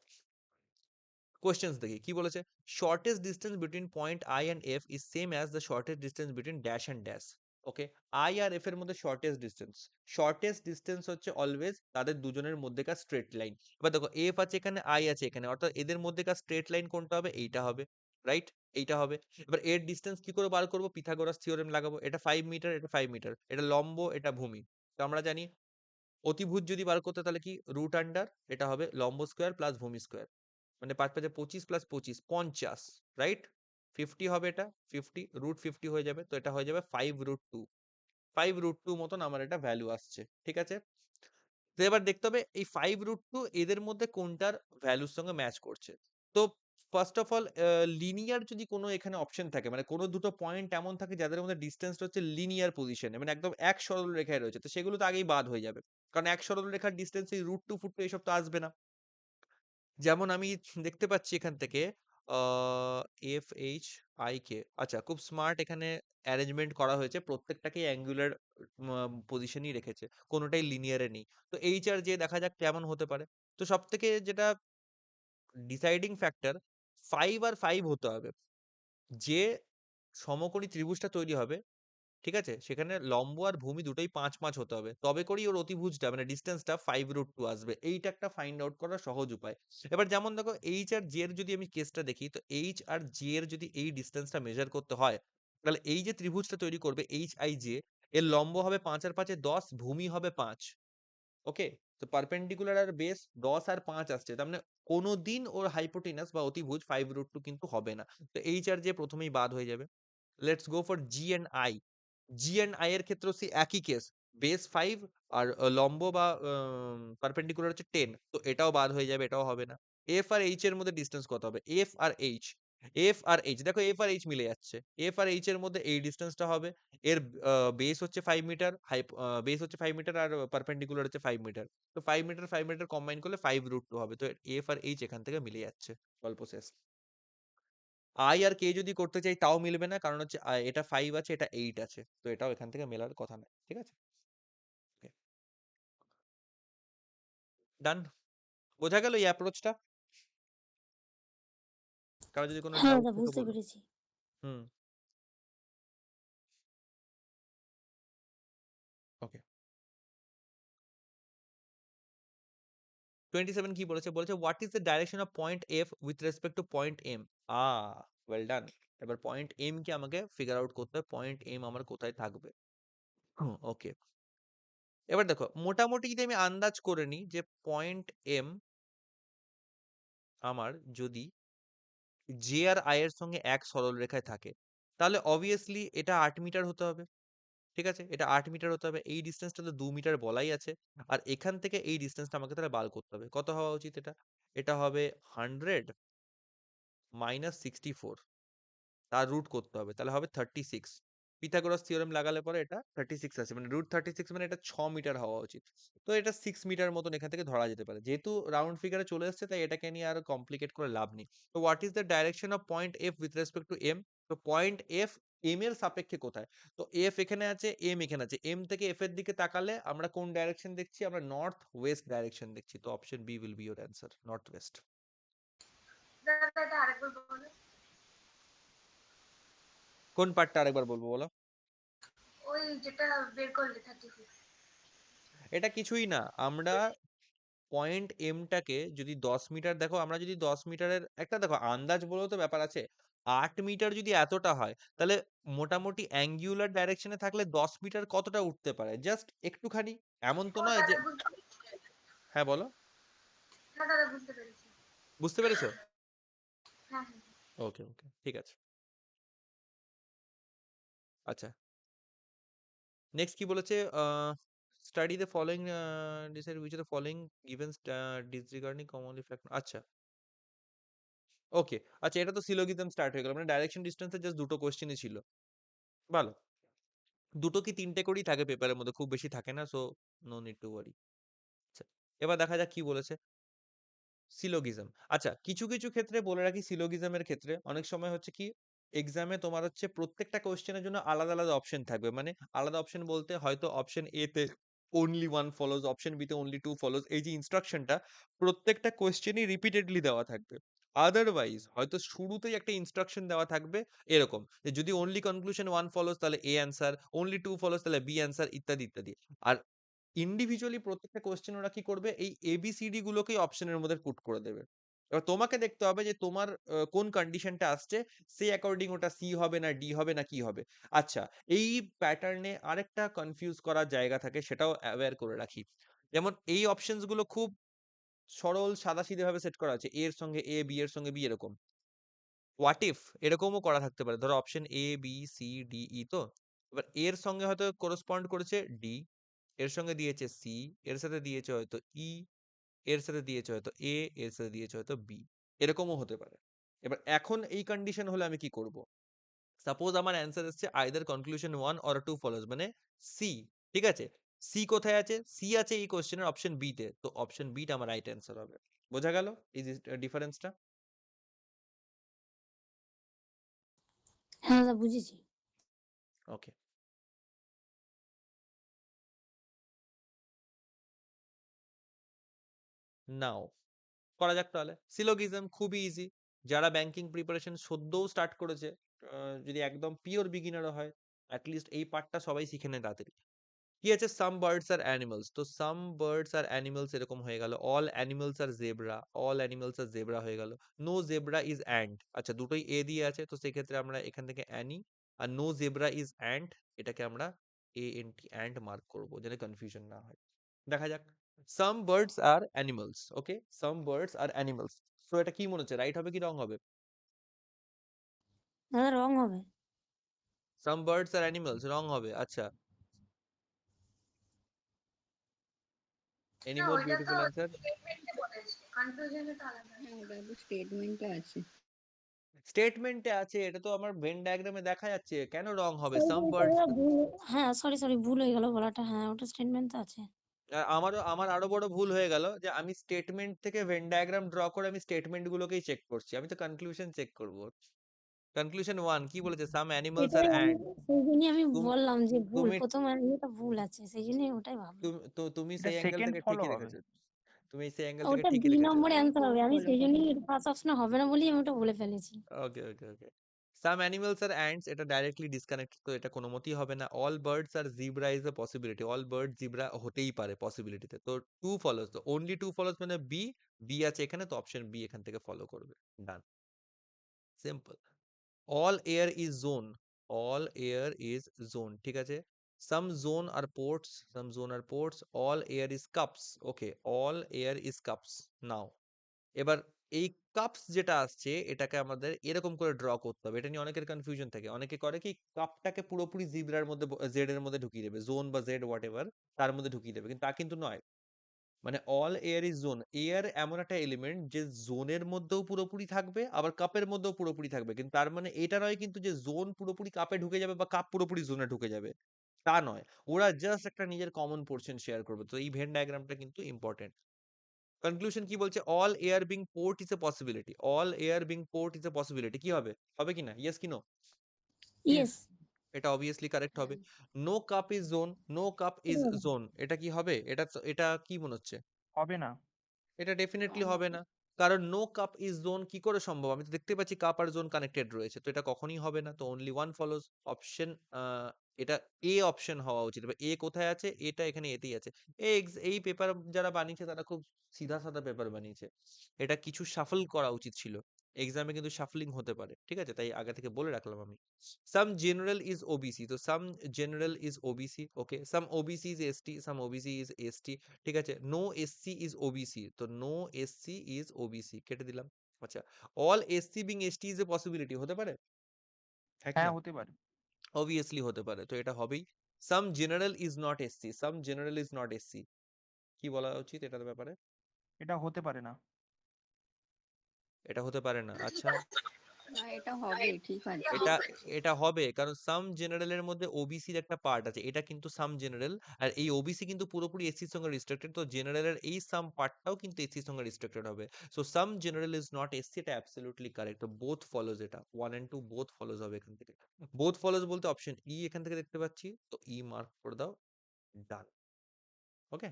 কোয়েশ্চেন্স দেখি কি বলেছে। Shortest distance between point I and F is same as the shortest distance between dash and dash. Okay, I আর এফ এর মধ্যে শর্টেস্ট ডিস্টেন্স, শর্টেস্ট ডিস্টেন্স হচ্ছে অলওয়েজ তাদের দুজনের মধ্যেকার স্ট্রেট লাইন। এবার দেখো এফ আছে এখানে, আই আছে এখানে, অর্থাৎ এদের মধ্যেকার স্ট্রেট লাইন কোনটা হবে? এইটা হবে, রাইট? এইটা হবে। এবার এর ডিস্টেন্স কি করে বার করবো? পিথাগোরাস থিওরেম লাগাবো। এটা 5 মিটার, এটা 5 মিটার, এটা লম্ব, এটা ভূমি। তো আমরা জানি অতিভুজ যদি বার করতে তাহলে কি রুট আন্ডার, এটা হবে লম্ব স্কোয়ার প্লাস ভূমি স্কোয়ার, মানে 5 5 25 প্লাস 25 50, রাইট? 50 হবে এটা, 50 রুট 50 হয়ে যাবে, তো এটা হয়ে যাবে 5 রুট 2। 5 রুট 2 মতন আমার এটা ভ্যালু আসছে। ঠিক আছে? তো এবার দেখতে হবে এই 5 রুট 2 এদের মধ্যে কোনটার ভ্যালুর সঙ্গে ম্যাচ করছে। তো ফার্স্ট অফ অল, লিনিয়ার যদি কোনো এখানে অপশন থাকে, মানে কোনো দুটো পয়েন্ট এমন থাকে যাদের মধ্যে ডিসটেন্সটা হচ্ছে লিনিয়ার পজিশনে, মানে একদম এক সরল রেখায় রয়েছে, তো সেগুলো তো আগেই বাদ হয়ে যাবে। কারণ এক সরল রেখার ডিসটেন্স এই রুট 2 ফুট 2 এসব তো আসবে না। যেমন আমি দেখতে পাচ্ছি এখান থেকে এফ এইচ আই কে, আচ্ছা খুব স্মার্ট এখানে অ্যারেঞ্জমেন্ট করা হয়েছে, প্রত্যেকটাকে অ্যাঙ্গুলার পজিশনই রেখেছে, কোনোটাই লিনিয়ারে নেই। তো এইচ আর জে দেখা যাক কেমন হতে পারে। তো সব থেকে যেটা ডিসাইডিং ফ্যাক্টর, 5 আর 5 হতে হবে। যে সমকোণী ত্রিভুজটা তৈরি হবে, ঠিক আছে? সেখানে লম্ব আর ভূমি দুটোই 5-5 হতে হবে। তবে করেই ওর অতিভুজটা মানে ডিসট্যান্সটা 5√2 আসবে। এইটা একটা ফাইন্ড আউট করার সহজ উপায়। এবার যেমন দেখো এইচ আর জে এর যদি আমি কেসটা দেখি, তো এইচ আর জে এর যদি এই ডিসট্যান্সটা মেজার করতে হয়, তাহলে এই যে ত্রিভুজটা তৈরি করবে এইচ আই জে, এর লম্ব হবে 5 আর 5 10, ভূমি হবে 5। ওকে? তো পারপেন্ডিকুলার আর বেস 10 আর 5 আসছে। তার মানে কোনদিন ওর হাইপোটেনাস বা অতিভুজ 5√2 কিন্তু হবে না। তো এইচ আর জে প্রথমেই বাদ হয়ে যাবে। Let's go for G and I. G and I এর ক্ষেত্রেও সেই একই কেস, বেস 5 আর লম্ব বা পারপেন্ডিকুলার হচ্ছে 10, তো এটাও বাদ হয়ে যাবে, এটাও হবে না। এফ আর এইচ এর মধ্যে ডিসটেন্স কত হবে? F R H, F R H দেখো এফ আর এইচ মিলে যাচ্ছে, এফ আর এইচ এর মধ্যে এই ডিসটেন্সটা হবে। এর বেস হচ্ছে 5 মিটার, বেস হচ্ছে 5 মিটার আর পারপেন্ডিকুলার হচ্ছে 5 মিটার। তো 5 মিটার 5 মিটার কম্বাইন করলে 5√2 হবে। তো এফ আর এইচ এখান থেকে মিলে যাচ্ছে, গল্প শেষ। আই আর কে যদি করতে চাই তাও মিলবে না, কারণ হচ্ছে এটা 5 আছে, এটা 8 আছে, তো এটাও এখান থেকে মেলার কথা নয়। ঠিক আছে, ডান। বোঝা গেল এই অ্যাপ্রোচটা? কারো যদি কোনো হ্যাঁ ডাউট দাদা, থাকে বুঝতে বলো। পেরেছি। হুম, ওকে। 27 কি বলেছে? বলেছে what is the direction of point F with respect to point M. Ah well done. এবার পয়েন্ট এম কে আমাকে ফিগার আউট করতে হবে, পয়েন্ট এম আমার কোথায় থাকবে। ওকে, এবার দেখো মোটামুটি যদি আমি আন্দাজ করে নিই যে পয়েন্ট এম আমার যদি জে আর আই এর সঙ্গে এক সরল রেখায় থাকে, তাহলে অবভিয়াসলি এটা 8 মিটার হতে হবে। ঠিক আছে, এটা 8 মিটার হতে হবে। এই ডিসটেন্সটা তো 2 মিটার বলাই আছে। আর এখান থেকে এই ডিসটেন্সটা আমাকে তাহলে বার করতে হবে। কত হওয়া উচিত এটা? এটা হবে 100 মাইনাস 64, তার রুট করতে হবে, তাহলে হবে 36। পিথাগোরাস থিওরেম লাগালে পরে এটা 36 আসে, মানে √36 মানে এটা 6 মিটার হওয়া উচিত। তো এটা 6 মিটার মতন এখান থেকে ধরা যেতে পারে, যেহেতু রাউন্ড ফিগারে চলে এসেছে তাই এটাকে নিয়ে আর কমপ্লিকেট করে লাভ নেই। তো what is the direction of point F with respect to M? তো পয়েন্ট এফ এম এর সাপেক্ষে কোথায়? তো এফ এখানে আছে, এম এখানে আছে, এম থেকে এফ এর দিকে তাকালে আমরা কোন ডাইরেকশন দেখছি? আমরা নর্থ ওয়েস্ট ডাইরেকশন দেখছি। তো option B will be your answer, north west. দাদা এটা আরেকবার বলো। কোন পার্টটা আরেকবার বলবো বলো? ওই যেটা বের করলে 36। এটা কিছুই না, আমরা পয়েন্ট এমটাকে যদি 10 মিটার, দেখো আমরা যদি 10 মিটারের একটা দেখো আন্দাজ বলেও তো ব্যাপার আছে। 8 মিটার যদি এতটা হয়, তাহলে মোটামুটি অ্যাঙ্গুলার ডাইরেকশনে থাকলে 10 মিটার কতটা উঠতে পারে? জাস্ট একটুখানি, এমন তো ও নয় যে। দাদা বুঝতে পেরেছি। হ্যাঁ বলো। হ্যাঁ দাদা বুঝতে পেরেছি। বুঝতে পেরেছো? হ্যাঁ হ্যাঁ। ওকে ওকে, ঠিক আছে। আচ্ছা, নেক্সট কি বলেছে? Study the following, decide which of the following given disregarding commonly factor. আচ্ছা, ওকে। আচ্ছা, এটা তো সিলোগিজম স্টার্ট হয়ে গেল, মানে ডাইরেকশন ডিসটেন্সের জাস্ট দুটো কোশ্চেনই ছিল। ভালো। দুটো কি তিনটে করেই থাকে পেপারের মধ্যে, খুব বেশি থাকে না, so no need to worry. আচ্ছা, এবার দেখা যাক কি বলেছে। সিলোগিজম, আচ্ছা কিছু কিছু ক্ষেত্রে বলে রাখি, সিলোগিজমের ক্ষেত্রে অনেক সময় হচ্ছে কি এক্সামে তোমার হচ্ছে প্রত্যেকটা কোশ্চেনের জন্য আলাদা আলাদা অপশন থাকবে, মানে আলাদা অপশন বলতে হয়তো অপশন এ তে only one follows, option B তে অনলি টু ফলোজ, এই যে ইনস্ট্রাকশনটা প্রত্যেকটা কোশ্চেনই রিপিটেডলি দেওয়া থাকবে। আদারওয়াইজ হয়তো শুরুতেই একটা ইনস্ট্রাকশন দেওয়া থাকবে এরকম যে যদি অনলি কনক্লুশন ওয়ান ফলোজ তাহলে A answer, only two follows তাহলে বি অ্যান্সার, ইত্যাদি ইত্যাদি। আর ইন্ডিভিজুয়ালি প্রত্যেকটা কোশ্চেন ওরা কি করবে, এই এবিসিডি গুলোকেই অপশনের মধ্যে পুট করে দেবে। এবার তোমাকে দেখতে হবে যে তোমার কোন কন্ডিশনটা আসছে, সেই অ্যাকর্ডিং ওটা সি হবে না ডি হবে না কি হবে। আচ্ছা, এই প্যাটার্নে আরেকটা কনফিউজ করার জায়গা থাকে, সেটাও অ্যাওয়্যার করে রাখি। যেমন এই অপশনস গুলো খুব সরল সাদাসিধে ভাবে সেট করা আছে, এ এর সঙ্গে এ, বি এর সঙ্গে বি, এরকম। হোয়াট ইফ এরকমও করা থাকতে পারে, ধরো option A B C D E, তো এবার এর সঙ্গে হয়তো করসপন্ড করেছে ডি, এর সঙ্গে দিয়েছে সি, এর সাথে দিয়েছে হয়তো ই, এর সাথে দিয়েছে হয়তো এ, এর সাথে দিয়েছে হয়তো বি, এরকমও হতে পারে। এবার এখন এই কন্ডিশন হলে আমি কি করব? সাপোজ আমার অ্যান্সার এসছে either conclusion one or two follows, মানে সি। ঠিক আছে, সি কোথায় আছে? সি আছে এই কোশ্চেনের অপশন বি তে, তো অপশন বিটা আমার রাইট অ্যান্সার হবে। বোঝা গেল এই ডিফারেন্সটা? হ্যাঁ দাদা বুঝেছি। ওকে, নাও করা যাক তাহলে। সিলোগিজম খুবই ইজি, যারা ব্যাংকিং প্রিপারেশন সদ্যও স্টার্ট করেছে, যদি একদম পিওর বিগিনারও হয়, অ্যাটলিস্ট এই পার্টটা সবাই শিখে নেয় তাড়াতাড়ি। কি আছে, সাম বার্ডস আর অ্যানিমালস, তো সাম বার্ডস আর অ্যানিমালস এরকম হয়ে গেল, অল অ্যানিমালস আর জেব্রা, অল অ্যানিমালস আর জেব্রা হয়ে গেল, নো জেব্রা ইজ অ্যান্ট, আচ্ছা দুটোই এ দিয়ে আছে, তো সেক্ষেত্রে আমরা এখান থেকে অ্যানি, আর নো জেব্রা ইজ অ্যান্ট, এটাকে আমরা A N T ant mark করবো যেন কনফিউশন না হয়। দেখা যাক, some birds are animals, okay some birds are animals, তো এটা কি মনে হচ্ছে, রাইট হবে কি রং হবে? দাদা রং হবে। সাম বার্ডস আর অ্যানিমালস রং হবে, আচ্ছা, এনি না মোর ওইটা তো বিউটিফুল অ্যান্সার? স্টেটমেন্টে বলেছে, কনফিউশনে তো আলাদা। হ্যাঁ, ওটা তো স্টেটমেন্টে আছে। স্টেটমেন্টে আছে, এটা তো আমার ভেন ডায়াগ্রামে দেখা যাচ্ছে, কেন রং হবে? সরি সাম সরি বার্ডস, দাদা ভুল, হ্যাঁ সরি সরি ভুল হয়ে গেল বলাটা, হ্যাঁ ওটা স্টেটমেন্ট তো আছে। আমার আরো বড় ভুল হয়ে গেল যে আমি স্টেটমেন্ট থেকে ভেন ডায়াগ্রাম ড্র করে আমি স্টেটমেন্ট গুলোকেই চেক করছি, আমি তো কনক্লুশন চেক করব। কনক্লুশন 1 কি বলেছে, সাম অ্যানিমালস আর সেটাই আমি, অ্যান্ট, সেই জন্যই আমি তুমি বললাম যে ভুল, তুমি প্রথম ইয়েটা ভুল আছে, সেই জন্যই ওটাই ভাবলাম। তুমি এটা সেই অ্যাঙ্গেল সেকেন্ড থেকে ফলো ঠিকই হবে। রেখেছো, তুমি সেই অ্যাঙ্গেল থেকে ওটা বি ঠিকই রেখেছো। নম্বরে অ্যান্সার হবে, আমি ফলো সেই হবে। জন্যই ফার্স্ট অপশনে হবে না বলেই আমি ওটা বলে ফেলেছি। Okay okay okay, some animals are ants এটা ডাইরেক্টলি ডিসকানেক্টেড, তো এটা কোনো মতেই হবে না। All birds are zebra is a possibility, all bird zebra হতেই পারে পসিবিলিটিতে, তো টু ফলোস, তো অনলি টু ফলোস মানে বি, বি আছে এখানে, তো অপশন বি এখান থেকে ফলো করবে, done, simple. All air is zone, all air is zone, ঠিক আছে। Some zone are ports, some zone are ports, all air is cups, okay all air is cups. Now এবার এই cups যেটা আসছে এটাকে আমাদের এরকম করে ড্র করতে হবে, এটা নিয়ে অনেকের কনফিউশন থাকে, অনেকে করে কি কাপটাকে পুরোপুরি জিব্রার মধ্যে জেড এর মধ্যে ঢুকিয়ে দেবে, জোন বা জেড হোয়াট এভার তার মধ্যে ঢুকিয়ে দেবে, কিন্তু তা কিন্তু নয়। মানে all air is zone, air এমন একটা এলিমেন্ট যে জোনের মধ্যেও পুরোপুরি থাকবে আবার কাপের মধ্যেও পুরোপুরি থাকবে, কিন্তু তার মানে এটা নয় কিন্তু যে জোন পুরোপুরি কাপে ঢুকে যাবে বা কাপ পুরোপুরি জোনে ঢুকে যাবে, তা নয়। ওরা জাস্ট একটা নিজের কমন পোর্শন শেয়ার করবে, তো এই ভেন ডায়াগ্রামটা কিন্তু ইম্পর্টেন্ট। কনক্লুশন কি বলছে, all air being port is a possibility, all air being port is a possibility, কি হবে, হবে কি না, ইয়েস কি নো? ইয়েস। এটা অবভিয়াসলি কারেক্ট হবে। No cup is zone, no cup is zone, এটা কি হবে, এটা কি মনে হচ্ছে? হবে না। এটা ডেফিনেটলি হবে না, কারণ নো কাপ ইজ জোন কি করে সম্ভব, আমি তো দেখতে পাচ্ছি কাপ আর জোন কানেক্টেড রয়েছে, তো এটা কখনোই হবে না, তো অনলি ওয়ান ফলোস, অপশন, এটা এ অপশন হওয়া উচিত। এবার এ কোথায় আছে, এটা এখানে এতেই আছে। এই পেপার যারা বানিয়েছে তারা খুব সিধা সাদা পেপার বানিয়েছে, এটা কিছু শাফল করা উচিত ছিল, এক্সামে কিন্তু শাফলিং হতে পারে, ঠিক আছে, তাই আগে থেকে বলে রাখলাম আমি। সাম জেনারেল ইজ ওবিসি, তো some general is OBC, okay some OBC is ST, some OBC is ST, ঠিক আছে। নো এসসি ইজ ওবিসি, তো নো এসসি ইজ ওবিসি কেটে দিলাম। আচ্ছা, all SC being ST is a possibility, হতে পারে, হ্যাঁ কি হ্যাঁ, না? হতে পারে। অবভিয়াসলি হতে পারে, তো এটা হবেই। Some general is not SC, some general is not SC, কি বলা উচিত এটার ব্যাপারে? এটা হতে পারে না। এটা হতে পারে না, আচ্ছা। না, এটা হবে, ঠিক আছে। এটা এটা হবে কারণ সাম জেনারেলের মধ্যে ওবিসির একটা পার্ট আছে, এটা কিন্তু সাম জেনারেল, আর এই ওবিসি কিন্তু পুরোপুরি এসসির সঙ্গে রিস্ট্রিক্টেড, তো জেনারেলের এই সাম পার্টটাও কিন্তু এসসির সঙ্গে রিস্ট্রিক্টেড হবে, so some general is not SC, এটা অ্যাবসলিউটলি কারেক্ট, তো বোথ ফলোজ, এটা 1 এন্ড 2 বোথ ফলোজ হবে এখান থেকে। বোথ ফলোজ বলতে অপশন ই এখান থেকে দেখতে পাচ্ছি, তো ই মার্ক করে দাও, ডান, ওকে,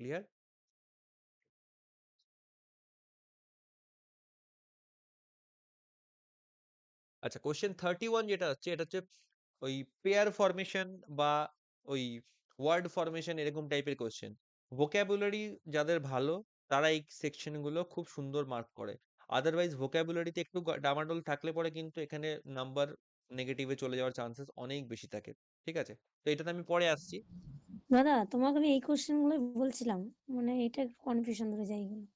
ক্লিয়ার। আচ্ছা, কোশ্চেন 31 যেটা হচ্ছে, এটা হচ্ছে ওই পেয়ার ফরমেশন বা ওই ওয়ার্ড ফরমেশন এরকম টাইপের কোশ্চেন। ভোক্যাবুলারি যাদের ভালো তারা এই সেকশন গুলো খুব সুন্দর মার্ক করে, আদারওয়াইজ ভোক্যাবুলারিতে একটু ডামাডোল থাকলে পরে কিন্তু এখানে নাম্বার নেগেটিভে চলে যাওয়ার চান্সেস অনেক বেশি থাকে, ঠিক আছে, তো এটাতে আমি পরে আসছি। দাদা তোমাকে আমি এই কোশ্চেন গুলো বলছিলাম, মানে এটা কনফিউশন ধরে যায় এগুলো,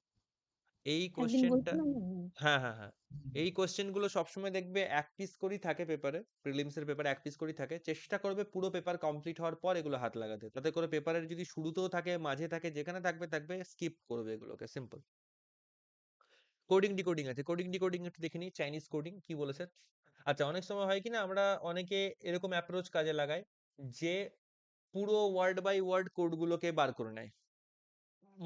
এই একদিন কোশ্চেনটা, বলছিলাম না? হুম। হ্যাঁ হ্যাঁ হ্যাঁ, এই কোশ্চেন গুলো সবসময় দেখবে এক পিস করেই থাকে পেপারে, প্রিলিমস এর পেপারে এক পিস করেই থাকে, চেষ্টা করবে পুরো পেপার কমপ্লিট হওয়ার পর এগুলো হাত লাগাতে, তাতে করে পেপারের যদি শুরুতেও থাকে মাঝে থাকে যেখানে থাকবে থাকবে স্কিপ করবে এগুলোকে, সিম্পল। কোডিং ডিকোডিং আছে, কোডিং ডিকোডিং একটু দেখে নিই, চাইনিজ কোডিং কি বলেছে। আচ্ছা, অনেক সময় হয় কি না, আমরা অনেকে এরকম অ্যাপ্রোচ কাজে লাগাই যে পুরো ওয়ার্ড বাই ওয়ার্ড কোড গুলোকে বার করে নেয়,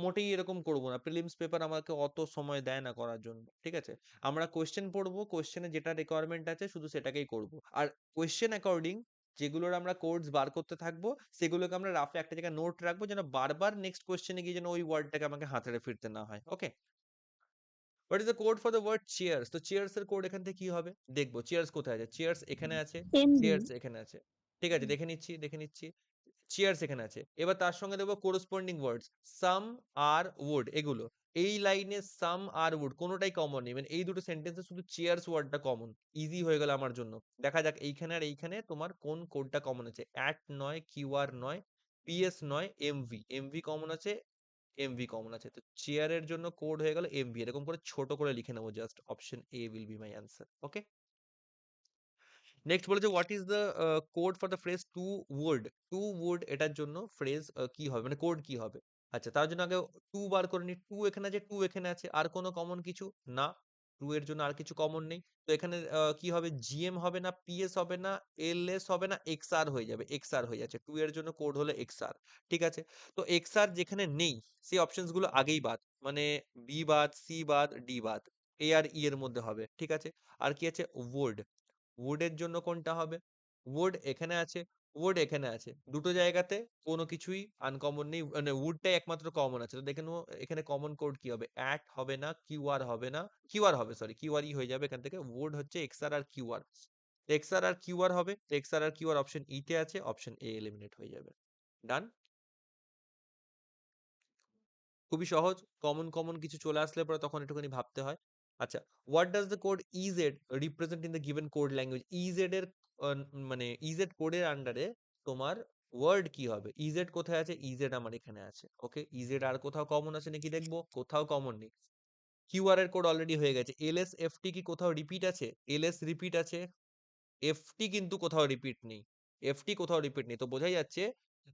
মোটেই এরকম করব না। প্রিলিমস পেপার আমাকে অত সময় দেয় না করার জন্য। ঠিক আছে? আমরা কোয়েশ্চেন পড়বো, কোয়েশ্চেনে যেটা রিকোয়ারমেন্ট আছে শুধু সেটাকেই করব। আর কোয়েশ্চেন অ্যাকর্ডিং যেগুলোর আমরা কোডস বার করতে থাকবো, সেগুলোকে আমরা রাফে একটা জায়গায় নোট রাখবো যেন বারবার নেক্সট কোয়েশ্চেনে গিয়ে যেন ওই ওয়ার্ডটাকে আমাকে হাতড়ে ফিরতে না হয়। Okay? What is the code for the word chairs? তো চেয়ার্স এর কোড এখান থেকে কি হবে? দেখবো চেয়ার্স কোথায় আছে? চেয়ার্স এখানে আছে, এমবি। চেয়ার্স এখানে আছে। ঠিক আছে, দেখে নিচ্ছি। চেয়ার্স এখানে আছে। এবার তার সঙ্গে দেবো corresponding words some R would, এগুলো এই লাইনে সাম আর উড কোনোটাই কমন নেই, মানে এই দুটো সেন্টেন্সে শুধু চেয়ার্স ওয়ার্ডটা কমন। ইজি হয়ে গেল আমার জন্য। দেখা যাক এইখানে আর এইখানে তোমার কোন কোডটা কমন আছে। অ্যাট নয়, কিউআর নয়, পিএস নয়, এমভি। এমভি কমন আছে, এমভি কমন আছে। তো চেয়ারের জন্য কোড হয়ে গেল এমভি। এরকম করে ছোট করে লিখে নেবো, just option A will be my answer. Okay? Next বলেছে what is the code for the phrase to wood? To wood এটার জন্য ফ্রেজ কি হবে, মানে কোড কি হবে? আচ্ছা, তার জন্য আগে টু বার করে নি। টু এখানে আছে, টু এখানে আছে, আর কোনো কমন কিছু না। টু এর জন্য আর কিছু কমন নেই। তো এখানে কি হবে? জিএম হবে না, পিএস হবে না, এলএস হবে না, এক্সআর হয়ে যাবে। এক্সআর হয়ে যাচ্ছে। টু এর জন্য কোড হলো এক্সআর। ঠিক আছে? তো এক্সআর যেখানে নেই সেই অপশনস গুলো আগেই বাদ, মানে বি বাদ, সি বাদ, ডি বাদ। এ আর ই এর মধ্যে হবে। ঠিক আছে? আর কি আছে? উড। উডের জন্য কোনটা হবে? উড এখানে আছে, উড এখানে আছে। দুটো জায়গাতে কোনো কিছুই আনকমন নেই, মানে উডটাই একমাত্র কমন আছে। তো দেখে নেবো এখানে কমন কোড কি হবে। অ্যাট হবে না, কিউআর হবে না, কিউআর হবে, সরি কিউআরই হয়ে যাবে এখান থেকে। উড হচ্ছে এক্সআর আর কিউআর। এক্সআর আর কিউআর হবে, এক্সআর আর কিউআর অপশন ই তে আছে, অপশন এ এলিমিনেট হয়ে যাবে। ডান। খুবই সহজ। কমন কমন কিছু চলে আসলে পরে তখন একটুখানি ভাবতে হয়। আচ্ছা, what does the code EZ represent in the given code language? EZ এর মানে ইজেড কোডের আন্ডারে তোমার ওয়ার্ড কি হবে? ইজেড কোথায় আছে? ইজেড আমার এখানে আছে। ওকে? ইজেড আর কোথাও কমন আছে নাকি দেখবো। কোথাও কমন নেই। কিউআর এর কোড অলরেডি হয়ে গেছে। এলএস এফটি কি কোথাও রিপিট আছে? এলএস রিপিট আছে, এফটি কিন্তু কোথাও রিপিট নেই। এফটি কোথাও রিপিট নেই। তো বোঝাই যাচ্ছে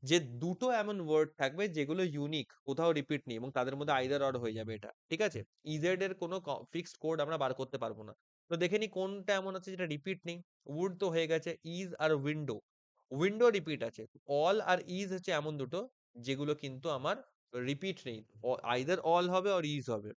যে দুটো এমন ওয়ার্ড থাকবে যেগুলো ইউনিক, কোথাও রিপিট নেই, এবং তাদের মধ্যে আইদার অর হয়ে যাবে এটা। ঠিক আছে? ইজেড এর কোনো ফিক্সড কোড আমরা বার করতে পারবো না। তো দেখে নি কোনটা এমন আছে যেটা রিপিট নেই। উড তো হয়ে গেছে। Is are window, window repeat আছে। অল আর ইজ হচ্ছে এমন দুটো যেগুলো কিন্তু আমার রিপিট নেই। আইদার অল হবে আর ইজ হবে,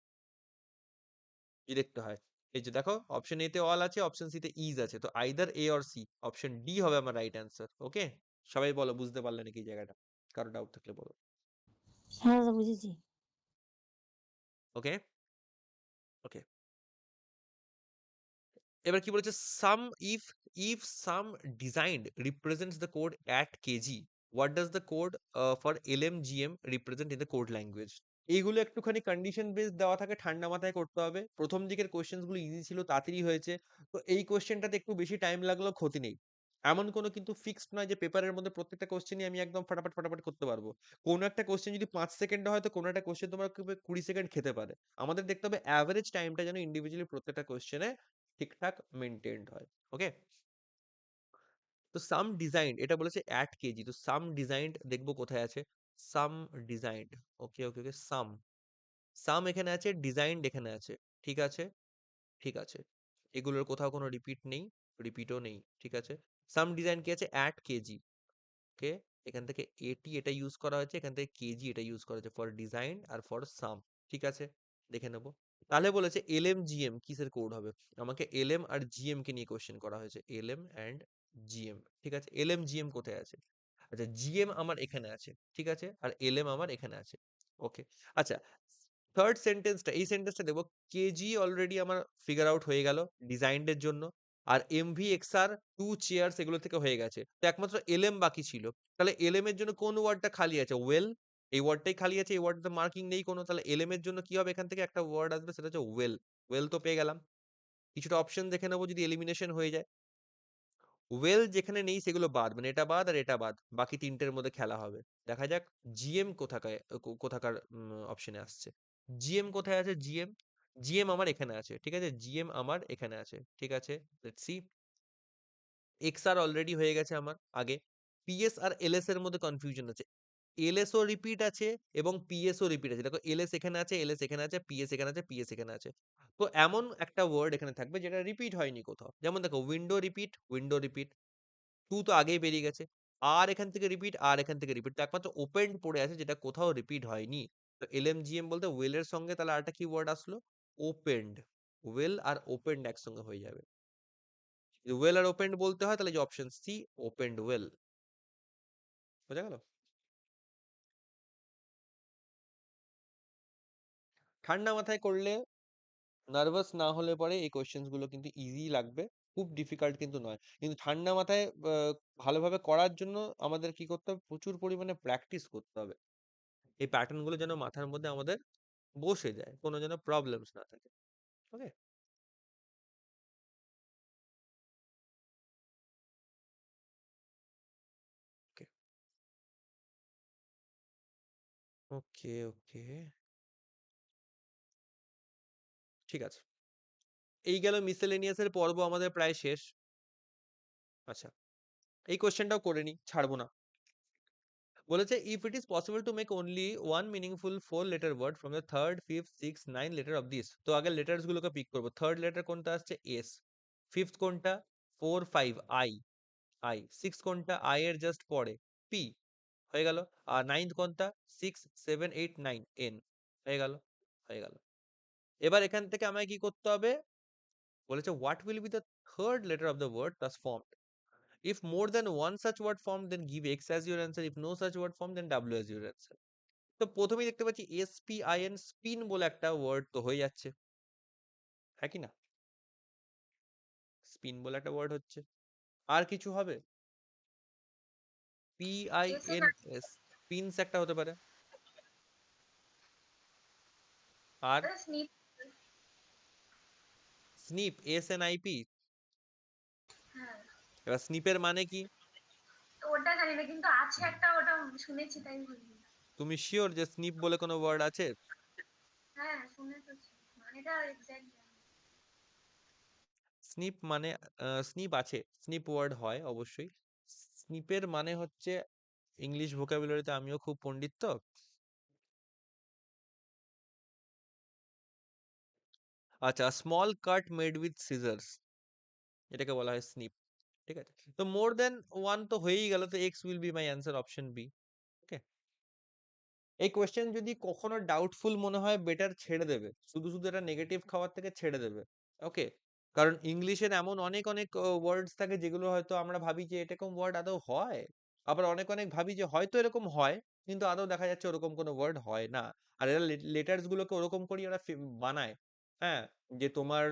কি দেখতে হয়। এই যে দেখো অপশন এ তে অল আছে, অপশন সি তে ইজ আছে। তো either A or C, option D হবে আমার রাইট অ্যান্সার। ওকে? সবাই বলো বুঝতে পারলে নাকি এই জায়গাটা? কারো ডাউট থাকলে বলো। হ্যাঁ দাদা বুঝেছি। ওকে? ওকে, এবার কি বলেছে? Some if if some designed represents the code at KG, what does the code for LMGM represent in the code language? এইগুলো একটুখানি কন্ডিশন বেস দেওয়া থাকে, ঠান্ডা মাথায় করতে হবে। প্রথম দিকের কোয়েশ্চেন গুলো ইজি ছিল, তাড়াতাড়ি হয়েছে। তো এই কোয়েশ্চেনটাতে একটু বেশি টাইম লাগলেও ক্ষতি নেই। এমন কোনো কিন্তু ফিক্সড নয় যে পেপারের মধ্যে প্রত্যেকটা কোশ্চেনই আমি একদম ফটাফট ফটাফট করতে পারবো। কোনো একটা কোশ্চেন যদি 5 সেকেন্ডে হয়, তো কোনো একটা কোশ্চেন তোমার 20 সেকেন্ড খেতে পারে। আমাদের দেখতে হবে অ্যাভারেজ টাইমটা যেন ইন্ডিভিজুয়ালি প্রত্যেকটা কোশ্চেনে ঠিকঠাক মেনটেন্ড হয়। ওকে? তো সাম ডিজাইন্ড এটা বলেছে অ্যাট কেজি। তো সাম ডিজাইন্ড দেখবো কোথায় আছে। সাম ডিজাইন্ড, ওকে ওকে ওকে, সাম সাম এখানে আছে, ডিজাইন্ড এখানে আছে। ঠিক আছে, ঠিক আছে। এগুলোর কোথাও কোনো রিপিট নেই, রিপিটও নেই। ঠিক আছে। সাম ডিজাইন কি আছে? At KG. ওকে? এখান থেকে এটি এটা ইউজ করা হয়েছে, এখান থেকে কেজি এটা ইউজ করা হয়েছে ফর ডিজাইন আর ফর সাম। ঠিক আছে, দেখে নেবো। তাহলে বলেছে এলএম জিএম কিসের কোড হবে? আমাকে এলএম আর জিএম কে নিয়ে কোশ্চেন করা হয়েছে। এলএম এন্ড জিএম। ঠিক আছে, এলএম জিএম কোথায় আছে? আচ্ছা, জিএম আমার এখানে আছে। ঠিক আছে, আর এলএম আমার এখানে আছে। ওকে। আচ্ছা, থার্ড সেন্টেন্সটা, এই সেন্টেন্সটা দেখবো। কেজি অলরেডি আমার ফিগার আউট হয়ে গেল ডিজাইন্ডের জন্য। আর এমভি এক্সআর টু চেয়ার্স এগুলো থেকে হয়ে গেছে। তো একমাত্র এলএম বাকি ছিল। তাহলে এলএম এর জন্য কোন ওয়ার্ডটা খালি আছে? ওয়েল। এই ওয়ার্ডটাই খালি আছে, এই ওয়ার্ডটাতে মার্কিং নেই কোনো। তাহলে এলএম এর জন্য কি হবে? এখান থেকে একটা ওয়ার্ড আসবে, সেটা হচ্ছে ওয়েল। ওয়েল তো পেয়ে গেলাম। কিছুটা অপশন দেখে নেবো যদি এলিমিনেশন হয়ে যায়। ওয়েল যেখানে নেই সেগুলো বাদ, মানে এটা বাদ আর এটা বাদ। বাকি তিনটের মধ্যে খেলা হবে। দেখা যাক জিএম কোথাকার কোথাকার অপশনে আসছে। জিএম কোথায় আছে? জিএম, জিএম আমার এখানে আছে। ঠিক আছে, জিএম আমার এখানে আছে। ঠিক আছে, লেটস সি। এক্সআর অলরেডি হয়ে গেছে আমার আগে। পিএস আর এলএস এর মধ্যে কনফিউশন আছে। এলএস ও রিপিট আছে এবং পিএস ও রিপিট আছে। দেখো এলএস এখানে আছে, এলএস এখানে আছে, পিএস এখানে আছে, পিএস এখানে আছে। তো এমন একটা ওয়ার্ড এখানে থাকবে যেটা রিপিট হয়নি কোথাও। যেমন দেখো window repeat, window repeat. Two তো আগেই বেরিয়ে গেছে। আর এখান থেকে রিপিট, আর এখান থেকে রিপিট। তো একমাত্র ওপেন পড়ে আছে যেটা কোথাও রিপিট হয়নি। তো এলএমজিএম বলতে ওয়েলের সঙ্গে তাহলে আরেকটা কি ওয়ার্ড আসলো? ওপেন্ড। ওয়েল আর ওপেন্ড একসঙ্গে হয়ে যাবে। যদি ওয়েল আর ওপেন্ড বলতে হয় তাহলে যে অপশন সি, ওপেন্ড ওয়েল। বোঝা গেল? ঠান্ডা মাথায় করলে, নার্ভাস না হলে পরে এই কোয়েশ্চেন্স গুলো কিন্তু ইজি লাগবে, খুব ডিফিকাল্ট কিন্তু নয়। কিন্তু ঠান্ডা মাথায় ভালোভাবে করার জন্য আমাদের কি করতে হবে? প্রচুর পরিমাণে প্র্যাকটিস করতে হবে। এই প্যাটার্ন গুলো যেন মাথার মধ্যে আমাদের বসে যায়, কোনো যেন প্রবলেমস না থাকে। ওকে, ওকে, ওকে, ওকে, ঠিক আছে। এই গেল মিসেলেনিয়াস এর পর্ব আমাদের প্রায় শেষ। আচ্ছা, এই কোয়েশ্চেনটাও করে নি, ছাড়বো না। বলেছে if it is possible to make only one meaningful 4 letter word from the third, fifth, sixth, 9 letter of this, তো আগে লেটার্স গুলোকে পিক করবো। থার্ড লেটার কোনটা আসছে? এস। ফিফথ কোনটা? 4, 5, আই। আই। সিক্স কোনটা? আই এর জাস্ট পরে পি। হয়ে গেল। আর নাইন্থ কোনটা? 6, 7, 8, 9, এন। হয়ে গেল, হয়ে গেল। এবার এখান থেকে আমায় কি করতে হবে? বলেছে what will be the third letter of the word thus formed? If more than one such word formed, then give X as your answer. If no such word formed, then W as your answer. তো প্রথমেই দেখতে পাচ্ছি SPIN, spin বলে একটা word তো হয়ে যাচ্ছে, হ্যাঁ কি না? স্পিন বলে একটা ওয়ার্ড হচ্ছে। আর কিছু হবে? এসে PINS, পিনস একটা হতে পারে। আর স্নিপ। Snip, SNIP। হ্যাঁ, এবার স্নিপের মানে কি? ওটা জানি না, কিন্তু আছে একটা, ওটা শুনেছি তাই বলি। তুমি শিওর যে স্নিপ বলে কোনো ওয়ার্ড আছে? হ্যাঁ, শুনে তো মানেটা এক্সাক্ট জানি না। স্নিপ মানে স্নিপ আছে, স্নিপ ওয়ার্ড হয় অবশ্যই। স্নিপের মানে হচ্ছে, ইংলিশ ভোকাবুলারিতে আমিও খুব পণ্ডিত তো। আচ্ছা, small cut made with scissors, এটাকে বলা হয় স্নিপ। ঠিক আছে, তো মোর দেন ওয়ান তো হয়েই গেল, তো X will be my answer, option B. Okay, এই কোয়েশ্চেন যদি কখনো ডাউটফুল মনে হয়, বেটার ছেড়ে দেবে, শুধু শুধু এটা নেগেটিভ খাওয়ার থেকে ছেড়ে দেবে। ওকে, কারণ ইংলিশের এমন অনেক অনেক ওয়ার্ডস থাকে যেগুলো হয়তো আমরা ভাবি যে এরকম ওয়ার্ড আদৌ হয়, আবার অনেক অনেক ভাবি যে হয়তো এরকম হয়, কিন্তু আদৌ দেখা যাচ্ছে ওরকম কোনো ওয়ার্ড হয় না। আর এরা লেটার্স গুলোকে ওরকম করি ওরা বানায়, হ্যাঁ, যে তোমার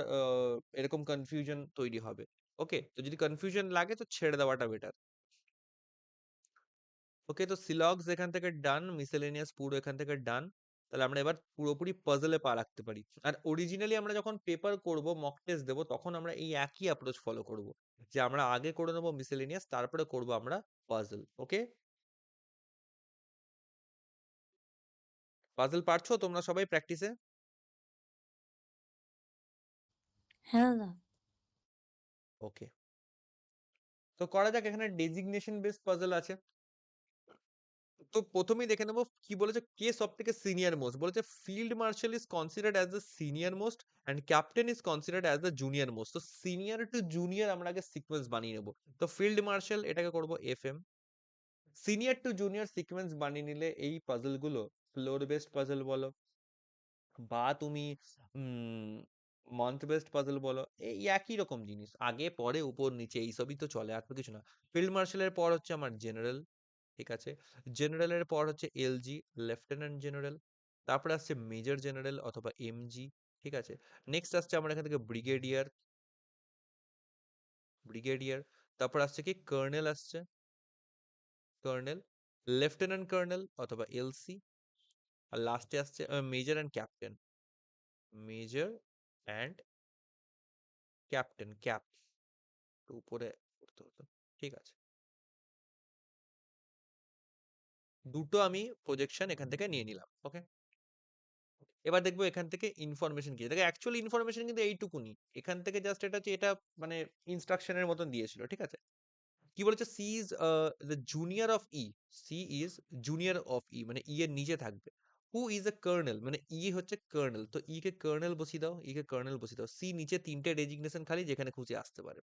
এরকম কনফিউশন তৈরি হবে। ওকে, তো যদি কনফিউশন লাগে তো ছেড়ে দেওয়াটা বেটার। ওকে, তো সিলগস এখান থেকে ডান, মিসেলেনিয়াস পুরো এখান থেকে ডান। তাহলে আমরা এবার পুরোপুরি পাজলে পা রাখতে পারি। আর অরিজিনালি আমরা যখন পেপার করব, মক টেস্ট দেবো, তখন আমরা এই একই অ্যাপ্রোচ ফলো করব, যে আমরা আগে করে নেবো মিসেলেনিয়াস, তারপরে করব আমরা পাজল। ওকে, পাজল পারছো তোমরা সবাই প্র্যাকটিসে? হ্যাঁ দাদা। ওকে, তো করা যাক। এখানে ডেজিগনেশন বেসড পাজল আছে। তো প্রথমেই দেখে নেবো কি বলেছে, কে সব থেকে সিনিয়র মোস্ট। বলেছে field marshal is considered as the senior most and captain is considered as the junior most. তো সিনিয়র টু জুনিয়র আমরা আগে সিকোয়েন্স বানিয়ে নেবো। তো ফিল্ড মার্শাল এটাকে করবো FM। Senior to junior sequence বানিয়ে নিলে এই পাজল গুলো, ফ্লোর বেসড পাজল বলো বা তুমি মন্থ বেসড পাজল বলো, এই একই রকম জিনিস, আগে পরে উপর নিচে এইসবই তো চলে, আর তো কিছু না। ফিল্ড মার্শালের পর হচ্ছে আমার জেনারেল। ঠিক আছে, জেনারেলের পর হচ্ছে LG, লেফটেন্যান্ট জেনারেল। তারপরে আসছে মেজর জেনারেল অথবা MG। ঠিক আছে, নেক্সট আসছে আমার এখান থেকে ব্রিগেডিয়ার, ব্রিগেডিয়ার। তারপর আসছে কি কর্নেল, আসছে কর্নেল, লেফটেন্যান্ট কর্নেল অথবা LC। আর লাস্টে আসছে major and captain, major and captain, cap উপরে করতে হতো। ঠিক আছে, দুটো আমি প্রজেকশন এখান থেকে নিয়ে নিলাম। ওকে, এবার দেখবো এখান থেকে ইনফরমেশন কি। দেখো অ্যাকচুয়াল ইনফরমেশন কিন্তু এইটুকুনি, এখান থেকে জাস্ট এটা হচ্ছে, এটা মানে ইনস্ট্রাকশনের মতন দিয়েছিল। ঠিক আছে, কি বলেছে, C is the junior of E. C is junior of E, মানে ই এর নিচে থাকবে। হু ইজ এ কার্নেল, মানে ই হচ্ছে কার্নেল, তো ই কে কার্নেল বসিয়ে দাও, ই কে কার্নেল বসিয়ে দাও। সি নিচে তিনটে ডেজিগনেশন খালি, যেখানে খুঁজে আসতে পারে।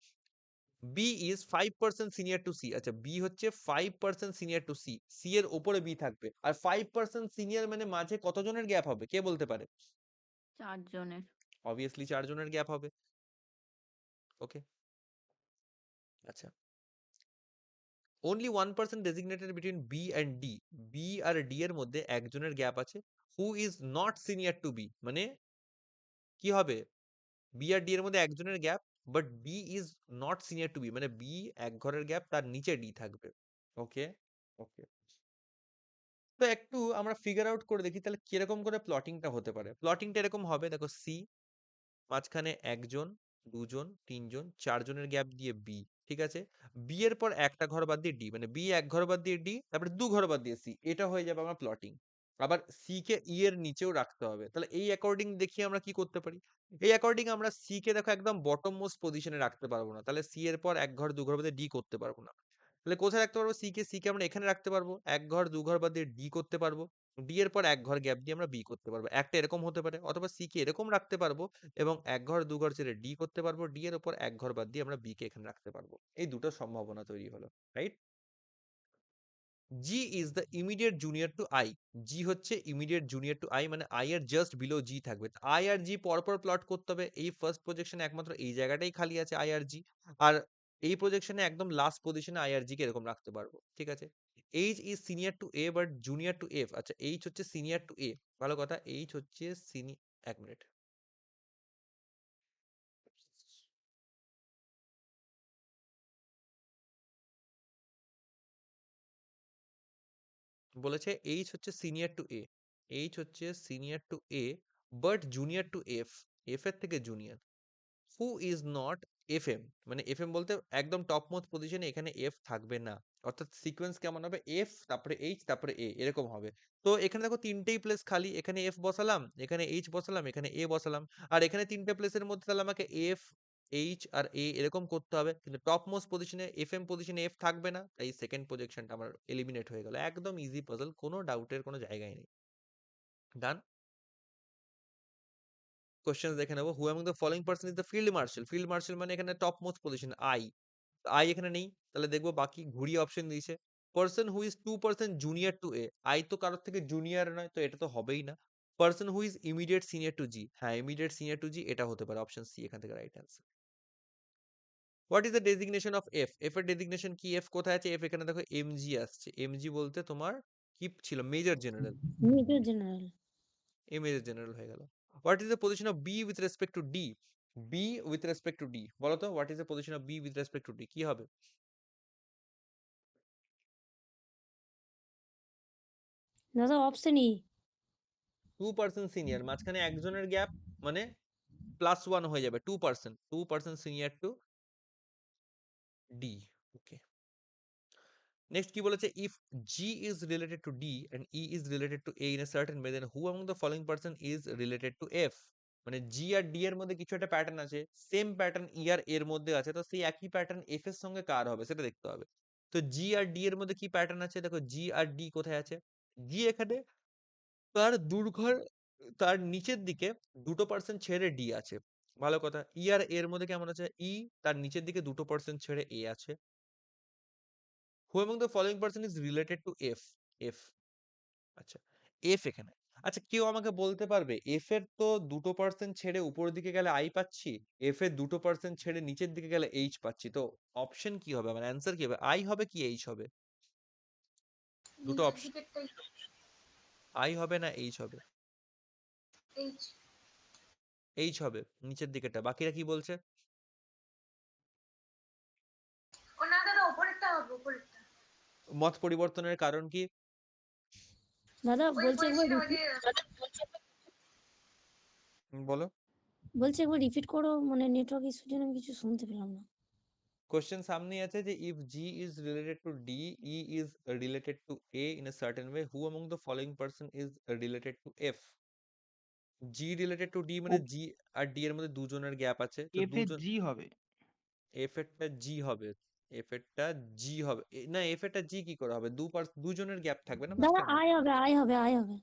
B is 5% senior to C. আচ্ছা, বি হচ্ছে 5% সিনিয়র টু সি, সি এর উপরে বি থাকবে। আর 5% সিনিয়র মানে মাঝে কতজনের গ্যাপ হবে, কে বলতে পারে? 4 জনের। অবভিয়াসলি 4 জনের গ্যাপ হবে। ওকে, আচ্ছা। only 1% designated between B and D, B R D এর মধ্যে একজনের গ্যাপ আছে, who is not senior to B, মানে কি হবে, B আর D এর মধ্যে একজনের gap, but B is not senior to B, মানে B এক ঘরের গ্যাপ, তার নিচে D থাকবে। ওকে, ওকে। তো একটু আমরা ফিগার আউট করে দেখি তাহলে কিরকম করে প্লটিংটা হতে পারে। প্লটিংটা এরকম হবে, দেখো সি, মাঝখানে একজন, দুজন, তিনজন, 4 জনের গ্যাপ দিয়ে বি, ঠিক আছে। বি এর পর একটা ঘর বাদ দিয়ে ডি, মানে বি এক ঘর বাদ দিয়ে ডি, তারপরে 2 ঘর বাদ দিয়ে সি, এটা হয়ে যাবে আমার প্লটিং। আবার সি কে ই এর নিচেও রাখতে হবে, তাহলে এই অ্যাকর্ডিং দেখি আমরা কি করতে পারি। এই অ্যাকর্ডিং আমরা সি কে দেখো একদম বটম মোস্ট পজিশনে রাখতে পারবো না, তাহলে সি এর পর এক ঘর 2 ঘর বাদে ডি করতে পারবো না। তাহলে কোথায় রাখতে পারবো সি কে? সি কে আমরা এখানে রাখতে পারবো, এক ঘর 2 ঘর বাদ দিয়ে ডি করতে পারবো, ডি এর পর এক ঘর গ্যাপ দিয়ে আমরা বি করতে পারবো, একটা এরকম হতে পারে। অথবা সি কে এরকম রাখতে পারবো এবং এক ঘর 2 ঘর ছেড়ে ডি করতে পারবো, ডি এর উপর এক ঘর বাদ দিয়ে আমরা বি কে এখানে রাখতে পারবো। এই দুটো সম্ভাবনা তৈরি হলো, right. G is the immediate junior to I, G হচ্ছে immediate junior to I, মানে I এর just below G থাকবে। I আর G পরপর প্লট করতে হবে, এই ফার্স্ট প্রজেকশনে একমাত্র এই জায়গাটাই খালি আছে I আর G, আর এই প্রজেকশনে একদম লাস্ট পজিশনে I আর G কে এরকম রাখতে পারবো, ঠিক আছে। H is senior to A but junior to F, আচ্ছা H হচ্ছে senior to A, ভালো কথা, H হচ্ছে এক মিনিট, বলেছে H হচ্ছে সিনিয়র টু এ, H হচ্ছে senior to A but junior to F, F এর থেকে junior. Who is not F M, মানে এফ এম বলতে একদম টপ মোস্ট পজিশনে এখানে এফ থাকবে না, অর্থাৎ সিকোয়েন্স কেমন হবে, এফ তারপরে এইচ তারপরে এ এরকম হবে। তো এখানে দেখো তিনটেই প্লেস খালি, এখানে এফ বসালাম, এখানে এইচ বসালাম, এখানে এ বসালাম, আর এখানে তিনটে প্লেসের মধ্যে তাহলে আমাকে এফ, এইচ আর এ এরকম করতে হবে, কিন্তু টপ মোস্ট পজিশনে এফ এম পজিশনে এফ থাকবে না, তাই সেকেন্ড পজিশনটা আমার এলিমিনেট হয়ে গেল। একদম ইজি পাজল, কোনো ডাউটের কোনো জায়গায় নেই। ডান। কোশ্চেন দেখে নেবো। Who among the following person is the field marshal, field marshal মানে এখানে top most position I, I এখানে নেই, তাহলে দেখবো বাকি ঘুরিয়ে অপশন দিয়েছে। Person who is 2% junior to A, I তো কারোর থেকে জুনিয়র নয়, তো এটা তো হবেই না। Person who is immediate senior to G, হ্যাঁ ইমিডিয়েট সিনিয়র টু জি, এটা হতে পারে, অপশন সি এখান থেকে right answer. What is the designation of F, F এর ডেজিগনেশন কি, এফ কোথায় আছে, এফ এখানে দেখো এমজি আসছে, এমজি বলতে তোমার কি ছিল, major general, major general. A major general হয়ে গেল। What is the position of B with respect two D, B with respect two D, বলো তো what is the position of B with respect two D, কি হবে? দাদা option E. 2% senior, মাঝখানে একজনের gap, মানে +1 হয়ে যাবে, 2% senior to D. Okay, next কি বলেছে, if G is related to D and E is related to A in a certain way then who among the following person is related to F, মানে G আর D এর মধ্যে কিছু একটা pattern আছে, same pattern ই আর এর মধ্যে আছে, তো সেই একই প্যাটার্ন এফ এর সঙ্গে কার হবে সেটা দেখতে হবে। তো জি আর ডি এর মধ্যে কি প্যাটার্ন আছে, দেখো জি আর ডি কোথায় আছে, জি এখানে, তার দুর্ঘর, তার নিচের দিকে 2% ছেড়ে ডি আছে, ভালো কথা। ই আর এর মধ্যে কেমন আছে, ই তার নিচের দিকে 2% ছেড়ে এ আছে। হু among the following person is related to F, F, আচ্ছা এফ এখানে, আচ্ছা কেউ আমাকে বলতে পারবে এফ এর তো 2% ছেড়ে উপরের দিকে গেলে আই পাচ্ছি, এফ এর 2% ছেড়ে নিচের দিকে গেলে এইচ পাচ্ছি, তো অপশন কি হবে, আমার অ্যান্সার কি হবে, আই হবে কি এইচ হবে? দুটো নিচের অপশন, দিকেরটাই আই হবে না এইচ হবে? এইচ। এইচ হবে নিচের দিকেটা, বাকিরা কি বলছে? ও না দাদা, উপরেরটা হবে, উপরেরটা। মত পরিবর্তনের কারণ কি? দাদা ওই বলছে একবার বলছিল যে বলো। বলছে একবার রিপিট করো, মানে নেটওয়ার্ক ইস্যুর জন্য আমি কিছু শুনতে পেলাম না। কোশ্চেন সামনে আছে যে if G is related to D, E is related to A in a certain way, who among the following person is related to F. G related to D মানে জি আর ডি এর মধ্যে দুজনের gap আছে, তো F এ দুজন, জি হবে। F এরটা জি হবে, F এরটা জি হবে, না এফ এরটা জি কি করে হবে, দুজনের গ্যাপ থাকবে না দাদা মাঝখানে, আই হবে, আই হবে, আই হবে।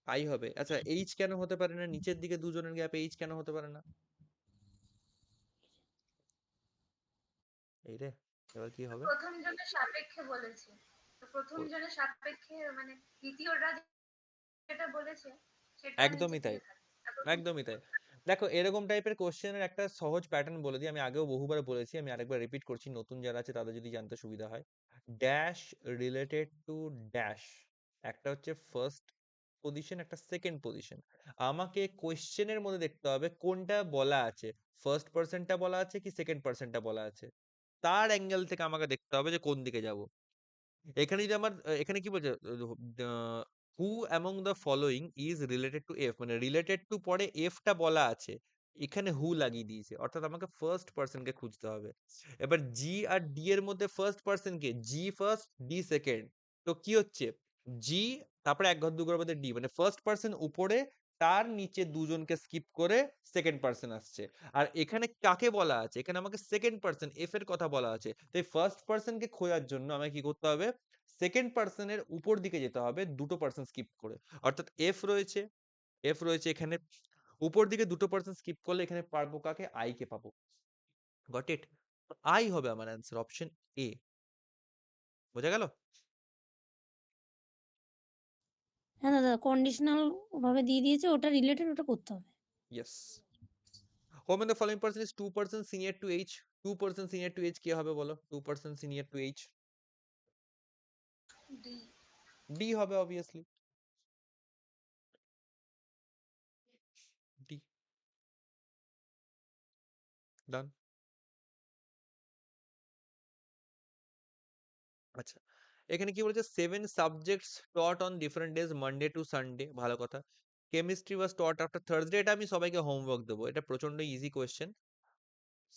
আই হবে। আচ্ছা এইচ কেন হতে পারে না, নিচের দিকে দুজনের গ্যাপ এইচ কেন হতে পারে না? এই রে, এবার কি হবে? প্রথম জনের সাপেক্ষে বলেছে, তো প্রথম ও- জনের সাপেক্ষে মানে দ্বিতীয়টা যেটা বলেছে সেটা একদমই নিচের তাই, দিকে থাকে, আর প্রথম একদমই তাই। দেখো এরকম টাইপের কোশ্চেনের একটা সহজ প্যাটার্ন বলে দিই, আমি আগেও বহুবার বলেছি, আমি আরেকবার রিপিট করছি নতুন যারা আছে তাদের যদি জানতে সুবিধা হয়। ড্যাশ রিলেটেড টু ড্যাশ, একটা হচ্ছে ফার্স্ট পজিশন, একটা সেকেন্ড পজিশন। আমাকে কোশ্চেনের মধ্যে দেখতে হবে কোনটা বলা আছে, ফার্স্ট পার্সনটা বলা আছে কি সেকেন্ড পার্সনটা বলা আছে, তার অ্যাঙ্গেল থেকে আমাকে দেখতে হবে যে কোন দিকে যাব। এখানে যদি আমার এখানে কি বলছে, হু among the following is related to F, মানে রিলেটেড টু পরে এফ টা বলা আছে, এখানে হু লাগিয়ে দিয়েছে, অর্থাৎ আমাকে ফার্স্ট পার্সনকে খুঁজতে হবে। এবার জি আর ডি এর মধ্যে ফার্স্ট পার্সন কে, জি ফার্স্ট ডি সেকেন্ড, তো কি হচ্ছে জি, তারপরে এক ঘর দু ঘর বাদে ডি, মানে ফার্স্ট পার্সন উপরে, তার নিচে দুজনকে স্কিপ করে সেকেন্ড পার্সন আসছে। আর এখানে কাকে বলা আছে, এখানে আমাকে সেকেন্ড পার্সন এফ এর কথা বলা আছে, তাই ফার্স্ট পার্সনকে খোঁজার জন্য আমাকে কি করতে হবে, সেকেন্ড পার্সনের উপর দিকে যেতে হবে দুটো পার্সন স্কিপ করে, অর্থাৎ এফ রয়েছে এখানে, উপর দিকে দুটো পার্সন স্কিপ করলে এখানে পারবো কাকে, আই কে পাবো। Got it? আই হবে আমার অ্যান্সার, অপশন এ। বোঝা গেল? হ্যাঁ দাদা, কন্ডিশনাল ভাবে দিয়ে দিয়েছে, ওটা রিলেটেড, ওটা করতে হবে। Yes. Home in the following person is to person senior to H, to person senior to H K হবে বলো, to person senior to H? D. D হবে অবভিয়াসলি, ডি। ডান। আচ্ছা, এখানে কি বলেছে, 7 subjects taught on different days Monday to Sunday, ভালো কথা। Chemistry ওয়াজ টট after Thursday, এটা আমি সবাইকে হোমওয়ার্ক দেবো, এটা প্রচন্ড ইজি কোয়েশ্চেন,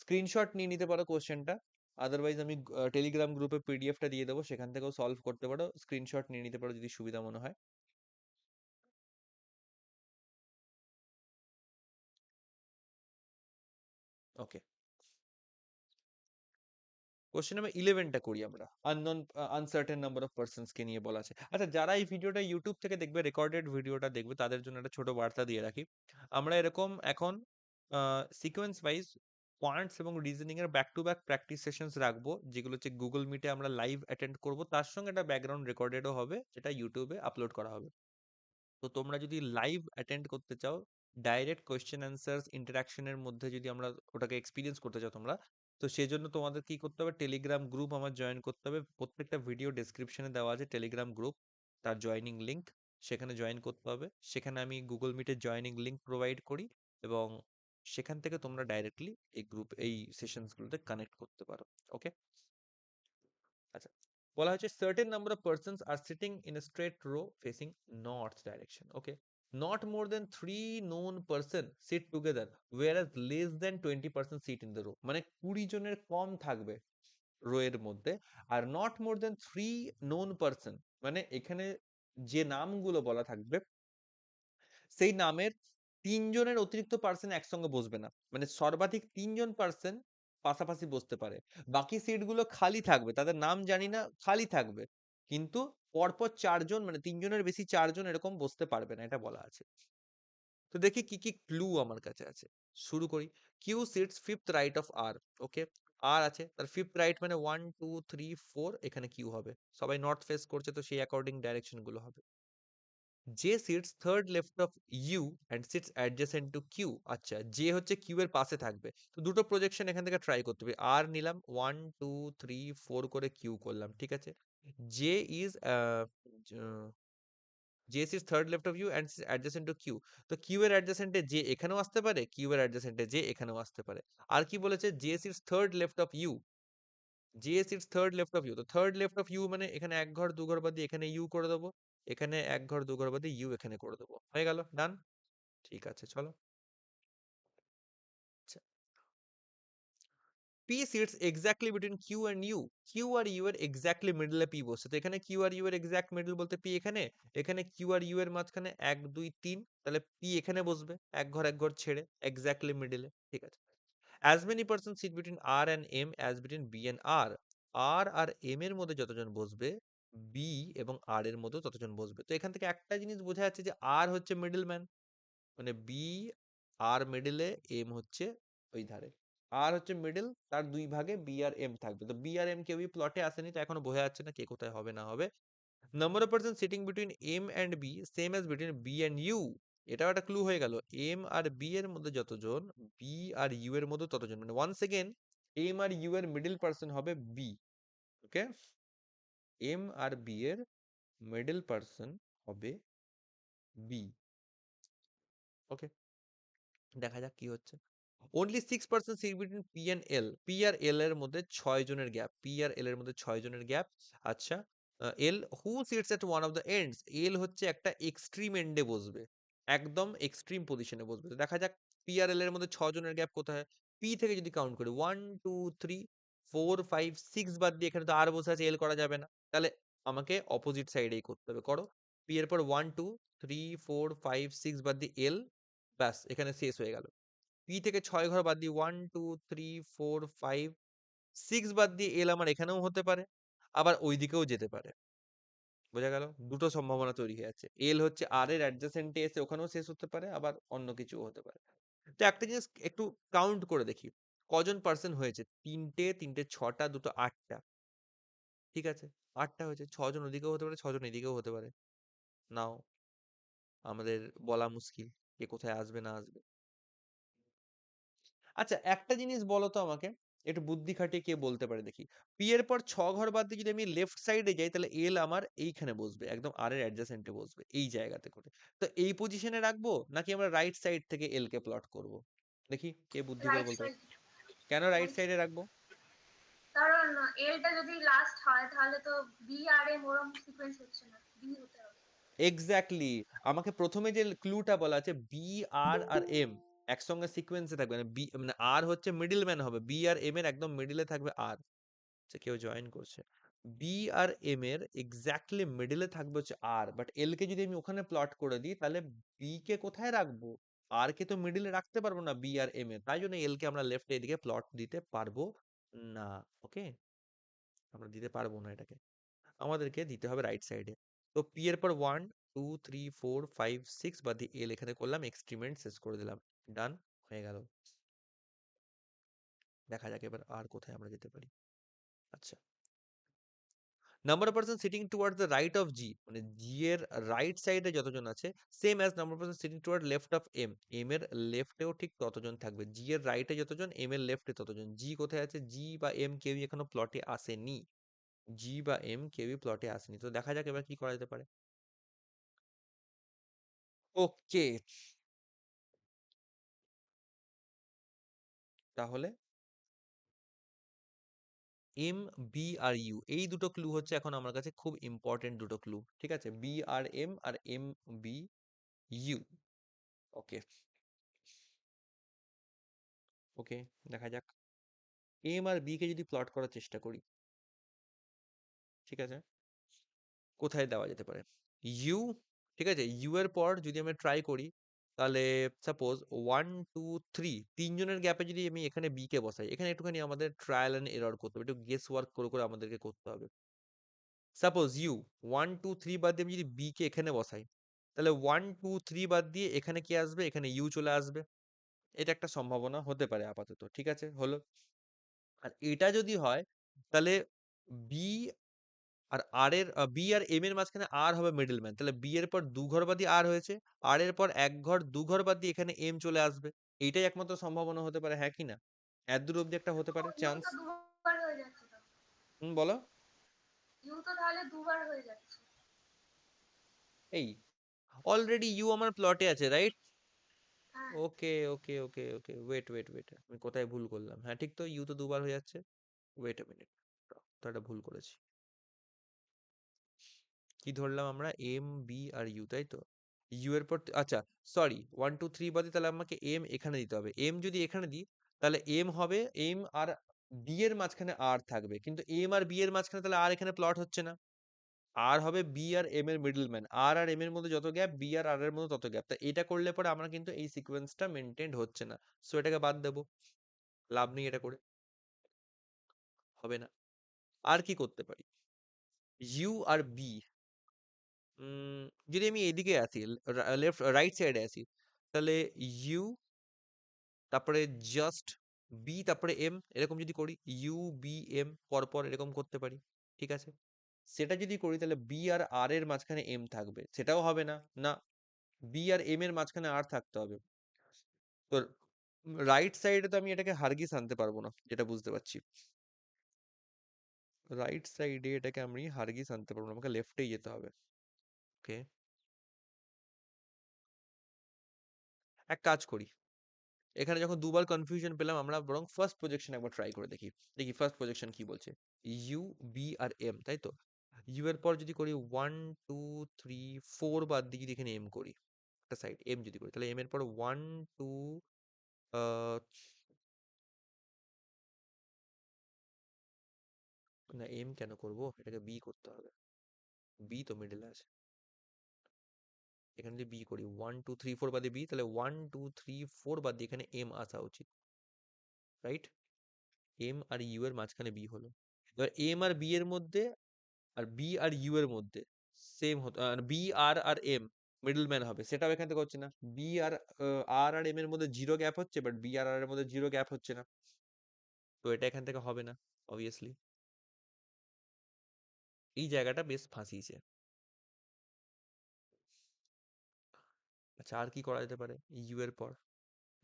স্ক্রিনশট নিয়ে নিতে পারো কোয়েশ্চেনটা, আদারওয়াইজ আমি টেলিগ্রাম গ্রুপে পিডিএফটা দিয়ে দেবো, সেখান থেকেও সলভ করতে পারো, স্ক্রিনশট নিয়ে নিতে পারো যদি সুবিধা মনে হয়। ওকে, কোশ্চেন নাম্বার 11টা করি আমরা, unknown uncertain number of persons কে নিয়ে বলা আছে। আচ্ছা, যারা এই ভিডিওটা ইউটিউব থেকে দেখবে, রেকর্ডেড ভিডিওটা দেখবে, তাদের জন্য একটা ছোট বার্তা দিয়ে রাখি, আমরা এরকম এখন সিকোয়েন্স ওয়াইজ কোয়ান্টস এবং রিজনিং এর back to back practice sessions রাখবো, যেগুলো হচ্ছে গুগল মিটে আমরা লাইভ অ্যাটেন্ড করব, তার সঙ্গে একটা ব্যাকগ্রাউন্ড রেকর্ডেডও হবে, যেটা ইউটিউবে আপলোড করা হবে। তো তোমরা যদি লাইভ অ্যাটেন্ড করতে চাও, ডাইরেক্ট কোয়েশ্চেন অ্যান্সার্স ইন্টারাকশনের মধ্যে যদি আমরা ওটাকে এক্সপিরিয়েন্স করতে চাও তোমরা, তো সেজন্য তোমাদের কি করতে হবে, টেলিগ্রাম গ্রুপ আমার জয়েন করতে হবে, প্রত্যেকটা ভিডিও ডেসক্রিপশনে দেওয়া আছে টেলিগ্রাম গ্রুপ, তার জয়েনিং লিংক, সেখানে জয়েন করতে হবে। সেখানে আমি গুগল মিটের জয়েনিং লিংক প্রোভাইড করি, এবং সেখান থেকে তোমরা ডাইরেক্টলি এই গ্রুপ এই সেশনসগুলোতে কানেক্ট করতে পারো। ওকে, আচ্ছা, বলা হচ্ছে certain number of persons are sitting in a straight row facing north direction. Okay, not more than 3 known person sit together whereas less than 20% sit in the row, মানে 20 জনের কম থাকবে রো এর মধ্যে, আর not more than 3 known person, মানে এখানে যে নামগুলো বলা থাকবে সেই নামের 3 জনের অতিরিক্ত পার্সন একসঙ্গে বসবে না, মানে সর্বাধিক 3 জন পার্সন পাশাপাশি বসতে পারে, বাকি সিট গুলো খালি থাকবে, তাদের নাম জানি না, খালি থাকবে, কিন্তু পরপর 4 জন, মানে 3 জনের বেশি 4 জন এরকম বসতে পারবে না, এটা বলা আছে। তো দেখি কি কি ক্লু আমার কাছে আছে, শুরু করি। Q sits fifth right of R. Okay, R আছে, তার ফিফথ রাইট মানে 1 2 3 4, এখানে কিউ হবে, সবাই নর্থ ফেস করছে তো সেই অ্যাকর্ডিং ডাইরেকশন গুলো হবে। J sits third left of U and sits adjacent to Q. আচ্ছা, জে হচ্ছে কিউ এর পাশে থাকবে, তো দুটো প্রজেকশন এখান থেকে ট্রাই করতে হবে, আর নিলাম 1 2 3 4 করে কিউ করলাম, ঠিক আছে। J is J sits third left of U and adjacent to Q, তো কিউ এর অ্যাডজেসেন্টে জে এখানেও আসতে পারে, কিউ এর অ্যাডজেসেন্টে জে এখানেও আসতে পারে। আর কি বলেছে, J sits third left of U, J sits third left of U, তো থার্ড লেফট অফ ইউ মানে এখানে এক ঘর দু ঘর বাদ দিয়ে এখানে ইউ করে দেবো, এখানে এক ঘর দু ঘর বাদে ইউ এখানে করে দেবো, হয়ে গেল, ডান। ঠিক আছে, চলো। আচ্ছা, P sits exactly between Q and U, Q আর ইউ এর এক্স্যাক্টলি মিডলে পি বসছে, তো এখানে কিউ আর ইউ এর এক্স্যাক্ট মিডল বলতে পি এখানে, এখানে কিউ আর ইউ এর মাঝখানে 1 2 3, তাহলে পি এখানে বসবে এক ঘর ছেড়ে এক্স্যাক্টলি মিডলে, ঠিক আছে। as many persons sit between r and m as between b and r, r R m এর মধ্যে যতজন বসবে, b এবং r এর মধ্যে ততজন বসবে, তো এখান থেকে একটা জিনিস বোঝা যাচ্ছে যে r হচ্ছে মিডল ম্যান, মানে b r মিডলে, m হচ্ছে ওই ধারে, আর হচ্ছে মিডল, তার 2 ভাগে বি আর এম থাকবে। তো বি আর এম কেউই প্লটে আসেনি, তো এখনো বোঝা যাচ্ছে না কে কোথায় হবে না হবে। Number of person sitting between M and B same as between B and U. এটাও একটা ক্লু হয়ে গেল। এম আর বি এর মধ্যে যতজন, বি আর ইউ এর মধ্যে ততজন। মানে ওয়ান্স এগেন এম আর ইউ এর মিডল পারসন হবে বি। ওকে, এম আর বি এর মিডল পারসন হবে বি। ওকে, দেখা যাক কি হচ্ছে। only 6% sit between P and L. P আর এল এর মধ্যে 6 জনের গ্যাপ। পি আর এল এর মধ্যে 6 জনের গ্যাপ। আচ্ছা, L who sits at one of the ends. L হচ্ছে একটা এক্সট্রিম এন্ডে বসবে, একদম এক্সট্রিম পজিশনে বসবে। তো দেখা যাক পি আর এল এর মধ্যে 6 জনের গ্যাপ কোথায়। পি থেকে যদি কাউন্ট করি 1 2 3 4 5 6 বাদ দিয়ে, এখানে তো আর বসে আছে, এল করা যাবে না, তাহলে আমাকে অপোজিট সাইডেই করতে হবে। করো, পি এর পর 1 2 3 4 5 6 বাদ দিয়ে এল, ব্যাস এখানে শেষ হয়ে গেল। পি থেকে 6 ঘর বাদ দিয়ে 1 2 3 4 5 6 বাদ দিয়ে এল আমার এখানেও হতে পারে, আবার ওই দিকেও যেতে পারে। বোঝা গেল? দুটো সম্ভাবনা তৈরি হয়ে যাচ্ছে। এল হচ্ছে আর এর অ্যাডজেসেন্টে এসে ওখানেও শেষ হতে পারে, আবার অন্য কিছু হতে পারে। তো একটা জিনিস একটু কাউন্ট করে দেখি, কজন পার্সন হয়েছে। 3টে, 3টে 6টা, 2টো 8টা। ঠিক আছে, 8টা হয়েছে। 6 জন ওদিকেও হতে পারে, 6 জন এদিকেও হতে পারে। নাও আমাদের বলা মুশকিল কে কোথায় আসবে না আসবে। আচ্ছা, একটা জিনিস বলো তো আমাকে, একটু বুদ্ধি খাটিয়ে কে বলতে পারে দেখি। পি এর পর 6 ঘর বাদ দিয়ে যদি আমি লেফট সাইডে যাই, তাহলে এল আমার এইখানে বসবে, একদম আর এর অ্যাডজাসেন্টে বসবে, এই জায়গাতে করে। তো এই পজিশনে রাখবো, নাকি আমরা রাইট সাইড থেকে এল কে প্লট করব? দেখি কে বুদ্ধি করে রাইট বলতে পারে। সাইড। কেন রাইট সাইডে রাখবো? কারণ এলটা যদি লাস্ট হয় তাহলে তো বি আর এম ওরম সিকোয়েন্স হচ্ছে না, বি হতে হবে। এক্স্যাক্টলি, আমাকে প্রথমে যে ক্লুটা বলা আছে বি আর আর এম একসঙ্গে সিকোয়েন্সে থাকবে, মানে বি মানে আর হচ্ছে মিডল ম্যান হবে, বি আর এম এর একদম মিডলে থাকবে আর। আচ্ছা, কেউ জয়েন করছে। বি আর এম এর এক্স্যাক্টলি মিডলে থাকবে হচ্ছে আর, বাট এল কে যদি আমি ওখানে প্লট করে দিই, তাহলে বি কে কোথায় রাখবো? আর কে তো মিডলে রাখতে পারবো না বি আর এম এর, তাই জন্য এল কে আমরা লেফটে এদিকে প্লট দিতে পারবো না। ওকে, আমরা দিতে পারবো না এটাকে, আমাদেরকে দিতে হবে রাইট সাইডে। তো পি এর পর 1 2 3 4 5 6 বাদ দিয়ে এল এখানে করলাম, এক্সট্রিমেন্ট শেষ করে দিলাম, ডান হয়ে গেল। দেখা যাক এবার আর কোথায় আমরা যেতে পারি। আচ্ছা, number of person sitting towards the right of G, মানে জি এর রাইট সাইডে যতজন আছে, same as number of person sitting toward left of M. M এর লেফটেও ঠিক ততজন থাকবে। জি এর রাইটে যতজন, এম এর লেফটে ততজন। জি কোথায় আছে? জি বা এম কেউই এখনো প্লটে আসেনি। জি বা এম কেউই প্লটে আসেনি। তো দেখা যাক এবার কি করা যেতে পারে। ওকে, তাহলে এম বি আর ইউ এই দুটো ক্লু হচ্ছে এখন আমার কাছে খুব ইম্পর্টেন্ট দুটো ক্লু। ঠিক আছে, বি আর এম আর M B U. Okay okay, দেখা যাক। এম আর বি কে যদি প্লট করার চেষ্টা করি, ঠিক আছে, কোথায় দেওয়া যেতে পারে? ইউ, ঠিক আছে, ইউ এর পর যদি আমি ট্রাই করি, তাহলে সাপোজ 1 2 3 তিনজনের গ্যাপে যদি আমি এখানে বি কে বসাই, এখানে একটুখানি আমাদের ট্রায়াল এন্ড এরর করতে হবে, একটু গেস ওয়ার্ক করে করে আমাদেরকে করতে হবে। সাপোজ ইউ 1 2 3 বাদ দিয়ে আমি যদি বি কে এখানে বসাই, তাহলে 1 2 3 বাদ দিয়ে এখানে কি আসবে? এখানে ইউ চলে আসবে। এটা একটা সম্ভাবনা হতে পারে আপাতত। ঠিক আছে, হলো। আর এটা যদি হয়, তাহলে বি আর আর এর বি আর এম এর মাঝখানে আর হবে মিডল ম্যান, তাহলে বি এর পর 2 ঘর বাদ দিয়ে আর হয়েছে, আর এর পর 1 ঘর 2 ঘর বাদ দিয়ে এখানে এম চলে আসবে। এইটাই একমাত্র সম্ভাবনা হতে পারে, হ্যাঁ কি না? এত দূর অব্দি একটা হতে পারে ইউ চান্স। তো দুবার হয়ে যাচ্ছে তো। বলো। ইউ তো তাহলে দুবার হয়ে যাচ্ছে। এই অলরেডি ইউ আমার প্লটে আছে, রাইট? হ্যাঁ। ওকে ওকে ওকে ওকে, ওয়েট ওয়েট ওয়েট, আমি কোথায় ভুল করলাম? হ্যাঁ ঠিক তো, ইউ তো দুবার হয়ে যাচ্ছে। ওয়েট এ মিনিট, তো একটা ভুল করেছি। কি ধরলাম আমরা? এম বি আর ইউ, তাই তো। ইউ এর পর আচ্ছা সরি, 1 2 3 বাদে তাহলে আমাকে এম এখানে দিতে হবে। এম যদি এখানে দিই, তাহলে এম হবে, এম আর বি এর মাঝখানে আর থাকবে, কিন্তু এম আর বি এর মাঝখানে তাহলে আর এখানে প্লট হচ্ছে না। আর হবে বি আর এম এর মিডল ম্যান, আর আর এম এর মধ্যে যত গ্যাপ, বি আর আর এর মধ্যে তত গ্যাপ। তা এটা করলে পরে আমরা কিন্তু এই সিকোয়েন্সটা মেনটেন হচ্ছে না, সো এটাকে বাদ দেবো, লাভ নেই এটা করে, হবে না। আর কি করতে পারি? ইউ আর বি, যদি আমি এদিকে আসি, লেফট রাইট সাইডে আসি, তাহলে ইউ, তারপরে জাস্ট বি তারপরে এম এরকম যদি করি, ইউ বি এম পরপর এরকম করতে পারি, ঠিক আছে? সেটা যদি করি তাহলে বি আর আর এর মাঝখানে এম থাকবে, সেটাও হবে না। না, বি আর এম এর মাঝখানে আর থাকতে হবে। তো রাইট সাইডে তো আমি এটাকে হারগিস আনতে পারবো না, যেটা বুঝতে পারছি। রাইট সাইডে এটাকে আমি হারগিস আনতে পারবো না, আমাকে লেফটেই যেতে হবে। ওকে, এক কাজ করি, এখানে যখন দুবার কনফিউশন পেলাম, আমরা বরং ফার্স্ট প্রজেকশন একবার ট্রাই করে দেখি। দেখি ফার্স্ট প্রজেকশন কি বলছে। ইউ বি আর এম, তাই তো? ইউ এর পর যদি করি 1 2 3 4 বাদ দিয়ে যদি এখানে এম করি, একটা সাইড এম যদি করি, তাহলে এম এর পর 1 2 না, এম কেন করব, এটাকে বি করতে হবে। বি তো মিডলে আছে, এখানে যদি বি করি 1 2 3 4 বাদে বি, তাহলে 1 2 3 4 বাদ দিয়ে এখানে এম আসা উচিত, রাইট? এম আর ইউ এর মাঝখানে বি হলো। এবার এম আর বি এর মধ্যে আর বি আর ইউ এর মধ্যে সেম হতো, বি আর আর এম মিডল ম্যান হবে, সেটাও এখান থেকে হচ্ছে না। বি আর আর আর এম এর মধ্যে জিরো গ্যাপ হচ্ছে, বাট বি আর আর এর মধ্যে জিরো গ্যাপ হচ্ছে না, তো এটা এখান থেকে হবে না অবভিয়াসলি। এই জায়গাটা বেশ ফাঁসিয়েছে। আচ্ছা, আর কি করা যেতে পারে? ইউ এর পর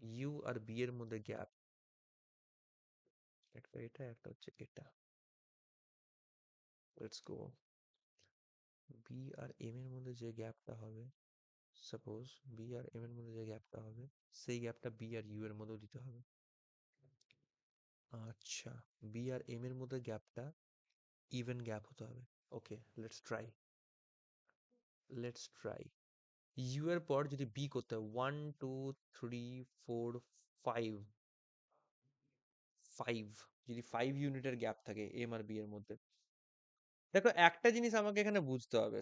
ইউ আর বি এর মধ্যে গ্যাপ, একটা এটা একটা হচ্ছে এটা। লেটস গো, বি আর এম এর মধ্যে যে গ্যাপটা হবে, সাপোজ বি আর এম এর মধ্যে যে গ্যাপটা হবে, সেই গ্যাপটা বি আর ইউ এর মধ্যেও দিতে হবে। আচ্ছা, বি আর এম এর মধ্যে গ্যাপটা ইভেন গ্যাপ হতে হবে। ওকে, লেটস ট্রাই। ইউ এর পর যদি বি করতে হয় 1 2 3 4 5, যদি 5 ইউনিটের গ্যাপ থাকে এম আর বি এর মধ্যে, দেখো একটা জিনিস আমাকে এখানে বুঝতে হবে।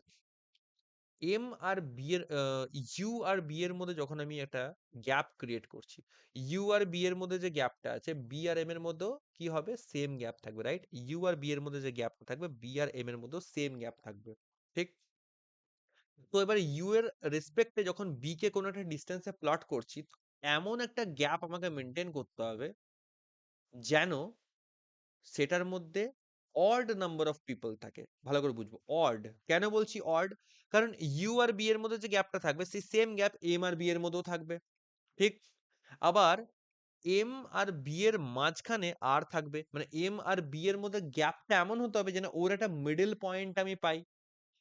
এম আর বি এর ইউ আর বি এর মধ্যে যখন আমি একটা গ্যাপ ক্রিয়েট করছি, ইউ আর বি এর মধ্যে যে গ্যাপটা আছে, বি আর এম এর মধ্যেও কি হবে, সেম গ্যাপ থাকবে, রাইট? ইউ আর বি এর মধ্যে যে গ্যাপটা থাকবে, বি আর এম এর মধ্যেও সেম গ্যাপ থাকবে, ঠিক? তো এবার ইউ এর রেসপেক্টে যখন বি কে কোনো একটা ডিস্টেন্সে প্লট করছি, এমন একটা গ্যাপ আমাকে মেনটেন করতে হবে যেন সেটার মধ্যে অড নাম্বার অফ পিপল থাকে। ভালো করে বুঝবো, অড কেন বলছি অড, কারণ ইউ আর বি এর মধ্যে যে গ্যাপটা থাকবে, সেই সেম গ্যাপ এম আর বি এর মধ্যেও থাকবে, ঠিক? আবার এম আর বি এর মাঝখানে আর থাকবে, মানে এম আর বি এর মধ্যে গ্যাপটা এমন হতে হবে যেন ওর একটা মিডল পয়েন্ট আমি পাই।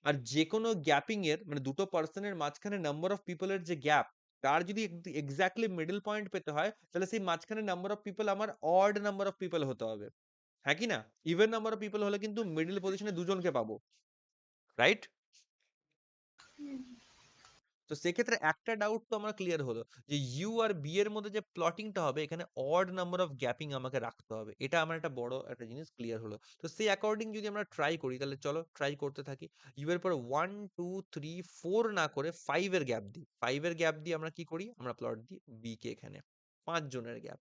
আর যে কোনো গ্যাপিং এর মানে দুটো পার্সনের মাঝখানে নাম্বার অফ পিপলের যে গ্যাপ, তার যদি এক্স্যাক্টলি মিডল পয়েন্ট পেতে হয়, তাহলে সেই মাঝখানে নাম্বার অফ পিপল আমার অড নাম্বার অফ পিপল হতে হবে, হ্যাঁ কি না? ইভেন নাম্বার অফ পিপল হলে কিন্তু মিডল পজিশনে দুজনকে পাবো, রাইট? তো সেক্ষেত্রে একটা ডাউট তো আমার ক্লিয়ার হলো যে ইউ আর বি এর মধ্যে যে প্লটিংটা হবে, এখানে অড নাম্বার অফ গ্যাপিং আমাকে রাখতে হবে, এটা আমার একটা বড় একটা জিনিস ক্লিয়ার হলো। তো সেই অ্যাকর্ডিং যদি আমরা ট্রাই করি, তাহলে চলো ট্রাই করতে থাকি। ইউ এর পরে 1 2 3 4 না করে 5 এর গ্যাপ দিই, 5 এর গ্যাপ দিয়ে আমরা কি করি, আমরা প্লট দিই বি কে, এখানে 5 জনের গ্যাপ।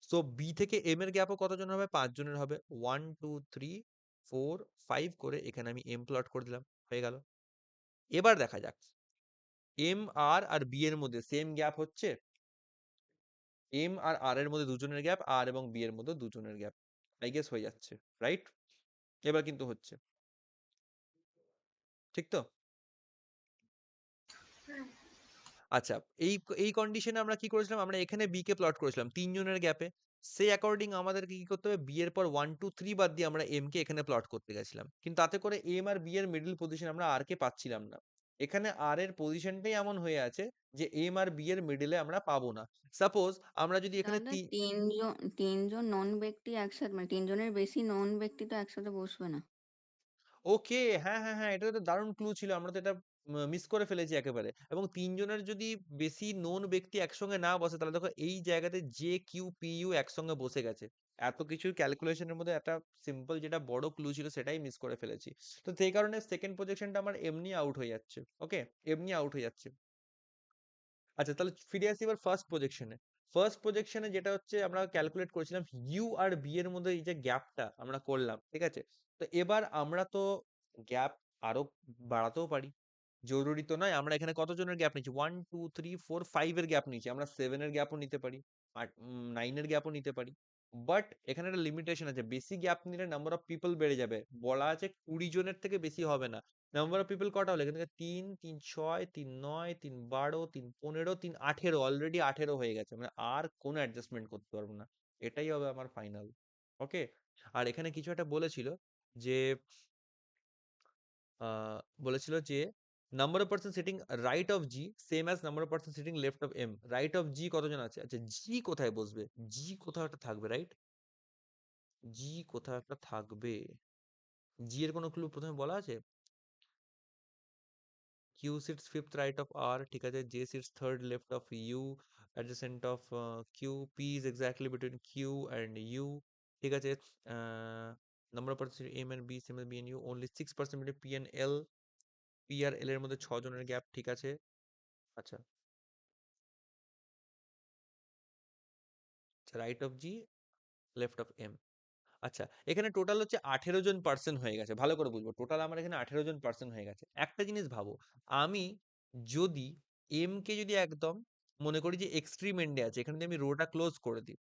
সো বি থেকে এম এর গ্যাপও কতজন হবে, 5 জনের হবে। 1 2 3 4 5 করে এখানে আমি এম প্লট করে দিলাম, হয়ে গেল। এবার দেখা যাক এম আর আর বি এর মধ্যে সেম গ্যাপ হচ্ছে, এম আর আর এর মধ্যে দুজনের গ্যাপ, আর এবং বি এর মধ্যে দুজনের গ্যাপ, আই গেস হয়ে যাচ্ছে, রাইট? এবার কিন্তু হচ্ছে, ঠিক তো? আচ্ছা, এই এই কন্ডিশনে আমরা কি করেছিলাম, আমরা এখানে বি কে প্লট করেছিলাম 3 জনের গ্যাপে। সেই অ্যাকর্ডিং আমাদেরকে কি করতে হবে, বি এর পর 1 2 3 বাদ দিয়ে আমরা এম কে এখানে প্লট করতে গেছিলাম, কিন্তু তাতে করে এম আর বি এর মিডল পজিশন আমরা আর কে পাচ্ছিলাম না। এখানে আর এর পজিশনটাই এমন হয়ে আছে যে এম আর বি এর মিডলে আমরা পাবো না। সাপোজ আমরা যদি এখানে তাহলে তিনজন নন ব্যক্তি একসাথে, মানে তিনজনের বেশি নন ব্যক্তি তো একসাথে বসবে না। ওকে, হ্যাঁ হ্যাঁ হ্যাঁ, এটা তো দারুণ ক্লু ছিল, আমরা তো এটা মিস করে ফেলেছি একেবারে। এবং তিনজনের যদি বেশি নোন ব্যক্তি একসঙ্গে না বসে, তাহলে দেখো এই জায়গাতে জে কিউ পি ইউ একসঙ্গে বসে গেছে। এত কিছু ক্যালকুলেশনের মধ্যে একটা সিম্পল যেটা বড় ক্লু ছিল সেটাই মিস করে ফেলেছি। তো সেই কারণে সেকেন্ড প্রজেকশনটা আমার এমনি আউট হয়ে যাচ্ছে, ওকে, এমনি আউট হয়ে যাচ্ছে। আচ্ছা, তাহলে ফিরে আসি এবার ফার্স্ট প্রজেকশনে। ফার্স্ট প্রজেকশনে যেটা হচ্ছে আমরা ক্যালকুলেট করেছিলাম ইউ আর বি এর মধ্যে এই যে গ্যাপটা আমরা করলাম, ঠিক আছে? তো এবার আমরা তো গ্যাপ আরো বাড়াতেও পারি, জরুরি তো নয়। আমরা এখানে কতজনের গ্যাপ নিচ্ছি, 1 2 3 4 5 এর গ্যাপ নিচ্ছি, আমরা 7 এর গ্যাপও নিতে পারি, আর 9 এর গ্যাপও নিতে পারি। বাট এখানে একটা লিমিটেশন আছে, বেশি গ্যাপ নিলে নাম্বার অফ পিপল বেড়ে যাবে, বলা আছে 20 জনের থেকে বেশি হবে না। নাম্বার অফ পিপল কটা হলো এখান থেকে? 3, 3, 6, 3, 9, 3, 12, 3, 15, 3, 18, অলরেডি 18 হয়ে গেছে, মানে আর কোনো অ্যাডজাস্টমেন্ট করতে পারবো না, এটাই হবে আমার ফাইনাল। ওকে, আর এখানে কিছু একটা বলেছিল যে আহ, বলেছিল যে number of person sitting right of G same as number of person sitting left of M. Right of G কতজন আছে? আচ্ছা, জি কোথায় বসবে? জি কোথাও একটা থাকবে, রাইট? জি কোথাও একটা থাকবে। জি এর কোনো ক্লু প্রথমে বলা আছে? Q sits fifth right of R, ঠিক আছে। J sits third left of U, adjacent of Q. P is exactly between Q and U, ঠিক আছে। Number of person M and B same as B and U, only 6% between P and L. P আর L এর মধ্যে 6 জনের গ্যাপ, ঠিক আছে। আচ্ছা, right of G left of M. আচ্ছা, এখানে টোটাল হচ্ছে 18 জন পার্সন হয়ে গেছে, ভালো করে বুঝবো, টোটাল আমার এখানে 18 জন পার্সন হয়ে গেছে। একটা জিনিস ভাবো, আমি যদি এম কে যদি একদম মনে করি যে এক্সট্রিম এন্ডে আছে, এখানে যদি আমি রোটা ক্লোজ করে দিই,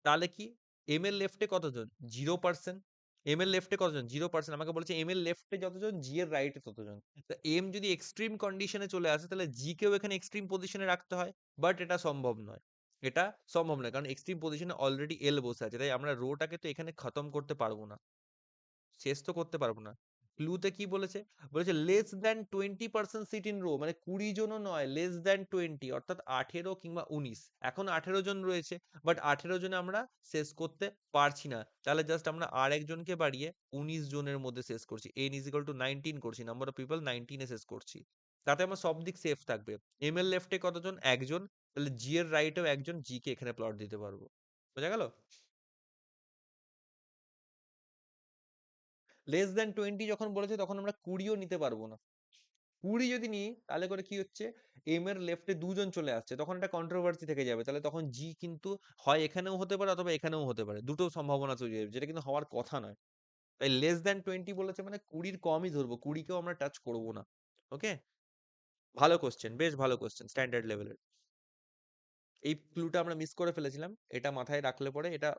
তাহলে কি এম এর লেফটে কতজন? 0%। এম এর লেফটে কতজন? 0%। আমাকে বলেছে এম এর লেফটে যতজন, জি এর রাইটে ততজন। তো এম যদি এক্সট্রিম কন্ডিশনে চলে আসে, তাহলে জি কেও এখানে এক্সট্রিম পজিশনে রাখতে হয়, বাট এটা সম্ভব নয়। এটা সম্ভব নয়, কারণ এক্সট্রিম পজিশনে অলরেডি এল বসে আছে, তাই আমরা রোটাকে তো এখানে খতম করতে পারবো না, শেষ তো করতে পারবো না। ক্লুতে কি বলেছে? বলেছে less than 20% sit in row, মানে 20 জনও নয়, লেস দ্যান 20, অর্থাৎ 18 কিংবা 19। এখন 18 জন রয়েছে, বাট 18 জনে আমরা শেষ করতে পারছি না, তাহলে জাস্ট আমরা আর একজনকে বাড়িয়ে 19 জনের মধ্যে শেষ করছি, n ইজ ইকুয়াল টু 19 করছি, নাম্বার অফ পিপল 19 এ শেষ করছি। তাতে আমার সব দিক সেফ থাকবে। এম এর লেফটে কতজন? একজন, তাহলে জি এর রাইটেও একজন, জি কে এখানে প্লট দিতে পারবো। বোঝা গেল? লেস দ্যান 20 যখন বলেছে, তখন আমরা 20ও নিতে পারবো না। 20 যদি নিই, তাহলে করে কি হচ্ছে, এম এর লেফটে দুজন চলে আসছে, তখন একটা কন্ট্রোভার্সি থেকে যাবে, তাহলে তখন জি কিন্তু হয় এখানেও হতে পারে অথবা এখানেও হতে পারে, দুটো সম্ভাবনা তৈরি হবে, যেটা কিন্তু হওয়ার কথা নয়। তাই লেস দ্যান 20 বলেছে মানে 20-র কমই ধরবো, 20কেও আমরা টাচ করবো না। ওকে, ভালো কোশ্চেন, বেশ ভালো কোশ্চেন, স্ট্যান্ডার্ড লেভেলের। এই ক্লুটা আমরা মিস করে ফেলেছিলাম, এটা মাথায় রাখলে পরে এটা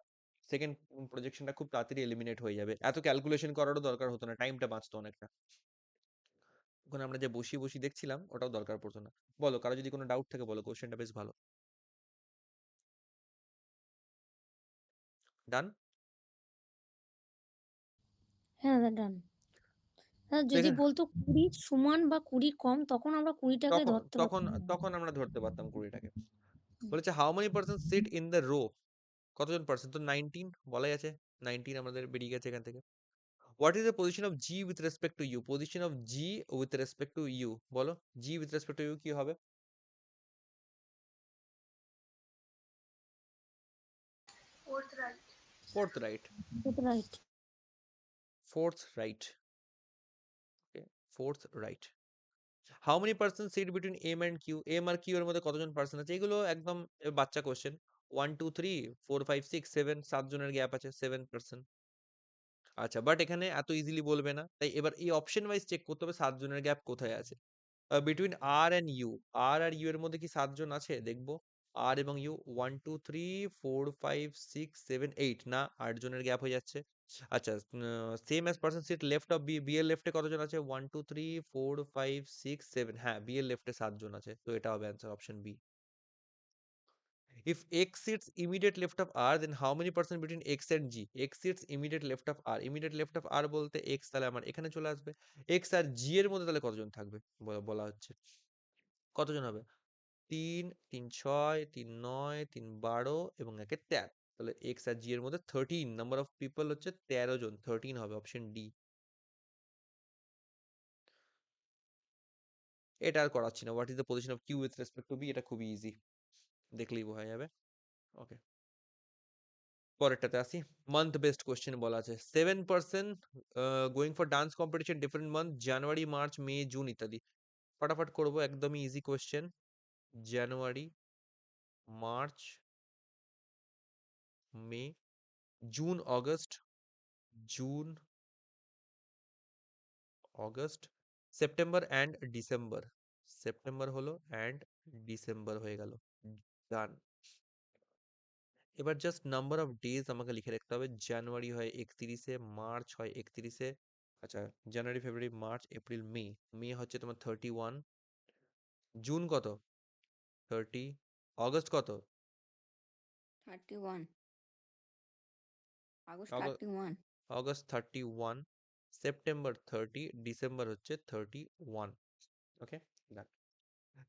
সেকেন্ড প্রজেকশনটা খুব তাড়াতাড়ি এলিমিনেট হয়ে যাবে, এত ক্যালকুলেশন করারও দরকার হতো না, টাইমটা বাঁচতো অনেকটা। ওখানে আমরা যে বসিয়ে বসিয়ে দেখছিলাম, ওটাও দরকার পড়তো না। বলো, কারো যদি কোনো ডাউট থাকে বলো, কোশ্চেনটা বেশ ভালো। ডান? হ্যাঁ দাদা ডান। দাদা তো যদি এখানে বলতো 20 সমান বা 20 কম, তখন আমরা 20টাকে তখন ধরতে তখন পারতাম। তখন আমরা ধরতে পারতাম 20টাকে। বলেছে how many person sit in the row, কতজন পার্সন? তো 19 বলাই আছে, 19 আমাদের বেরিয়ে গেছে এখান থেকে। What is the position of G with respect to U? Position of G with respect to U, বলো G with respect to U কি হবে? Fourth right. Fourth right. Right. Fourth right. Fourth right. How many person sit between M and Q? M আর Q এর মধ্যে কতজন person আছে? এগুলো একদম বাচ্চা কোশ্চেন। 1 2 3 4 5 6 7, 7 জনের গ্যাপ আছে, 7%। আচ্ছা, বাট এখানে এত ইজিলি বলবে না, তাই এবার এই অপশন ওয়াইজ চেক করতে হবে 7 জনের গ্যাপ কোথায় আছে। Between R and U, R আর ইউ এর মধ্যে কি 7 জন আছে? দেখবো আর এবং ইউ, 1 2 3 4 5 6 7 8, না 8 জনের গ্যাপ হয়ে যাচ্ছে। আচ্ছা, same as person sit left of B, B এর লেফটে কতজন আছে? 1 2 3 4 5 6 7, হ্যাঁ বি এর লেফটে 7 জন আছে, তো এটা হবে answer option B. If X sits immediate left of R, then how many percent between X and G? X sits immediate left of R. Immediate left of R বলতে X তাহলে আমার এখানে চলে আসবে। X আর G এর মধ্যে তাহলে কতজন থাকবে বলা হচ্ছে। কতজন হবে? 3 3 6 3 9 3 12 এবং একে 13। তাহলে X আর G এর মধ্যে 13 নাম্বার অফ পিপল হচ্ছে 13 জন, 13 হবে অপশন ডি। এটা আর করাচ্ছি না। What is the position of Q with respect to B? এটা খুবই ইজি, দেখলেই বোঝা যাবে। ওকে, পরেরটাতে আসি। মান্থ বেসড কোশ্চেন বলা আছে। 7% going for dance competition different month, January March May June ইত্যাদি। ফটাফট করবো, একদমই easy question. January, March, May, June, August, June, August, September and December. September হলো অ্যান্ড ডিসেম্বর হয়ে গেল। ডান। এবার জাস্ট নাম্বার অফ ডেজ আমাকে লিখে রাখতে হবে। জানুয়ারি হয় 31-এ, মার্চ হয় 31-এ, আচ্ছা জানুয়ারি, ফেব্রুয়ারি, মার্চ, এপ্রিল, মে। মে হচ্ছে তোমার 31, জুন কত? 30, অগস্ট কত? 31, আগস্ট অগ 31। অগস্ট 31, সেপ্টেম্বর 30, ডিসেম্বর হচ্ছে 31। Okay, done.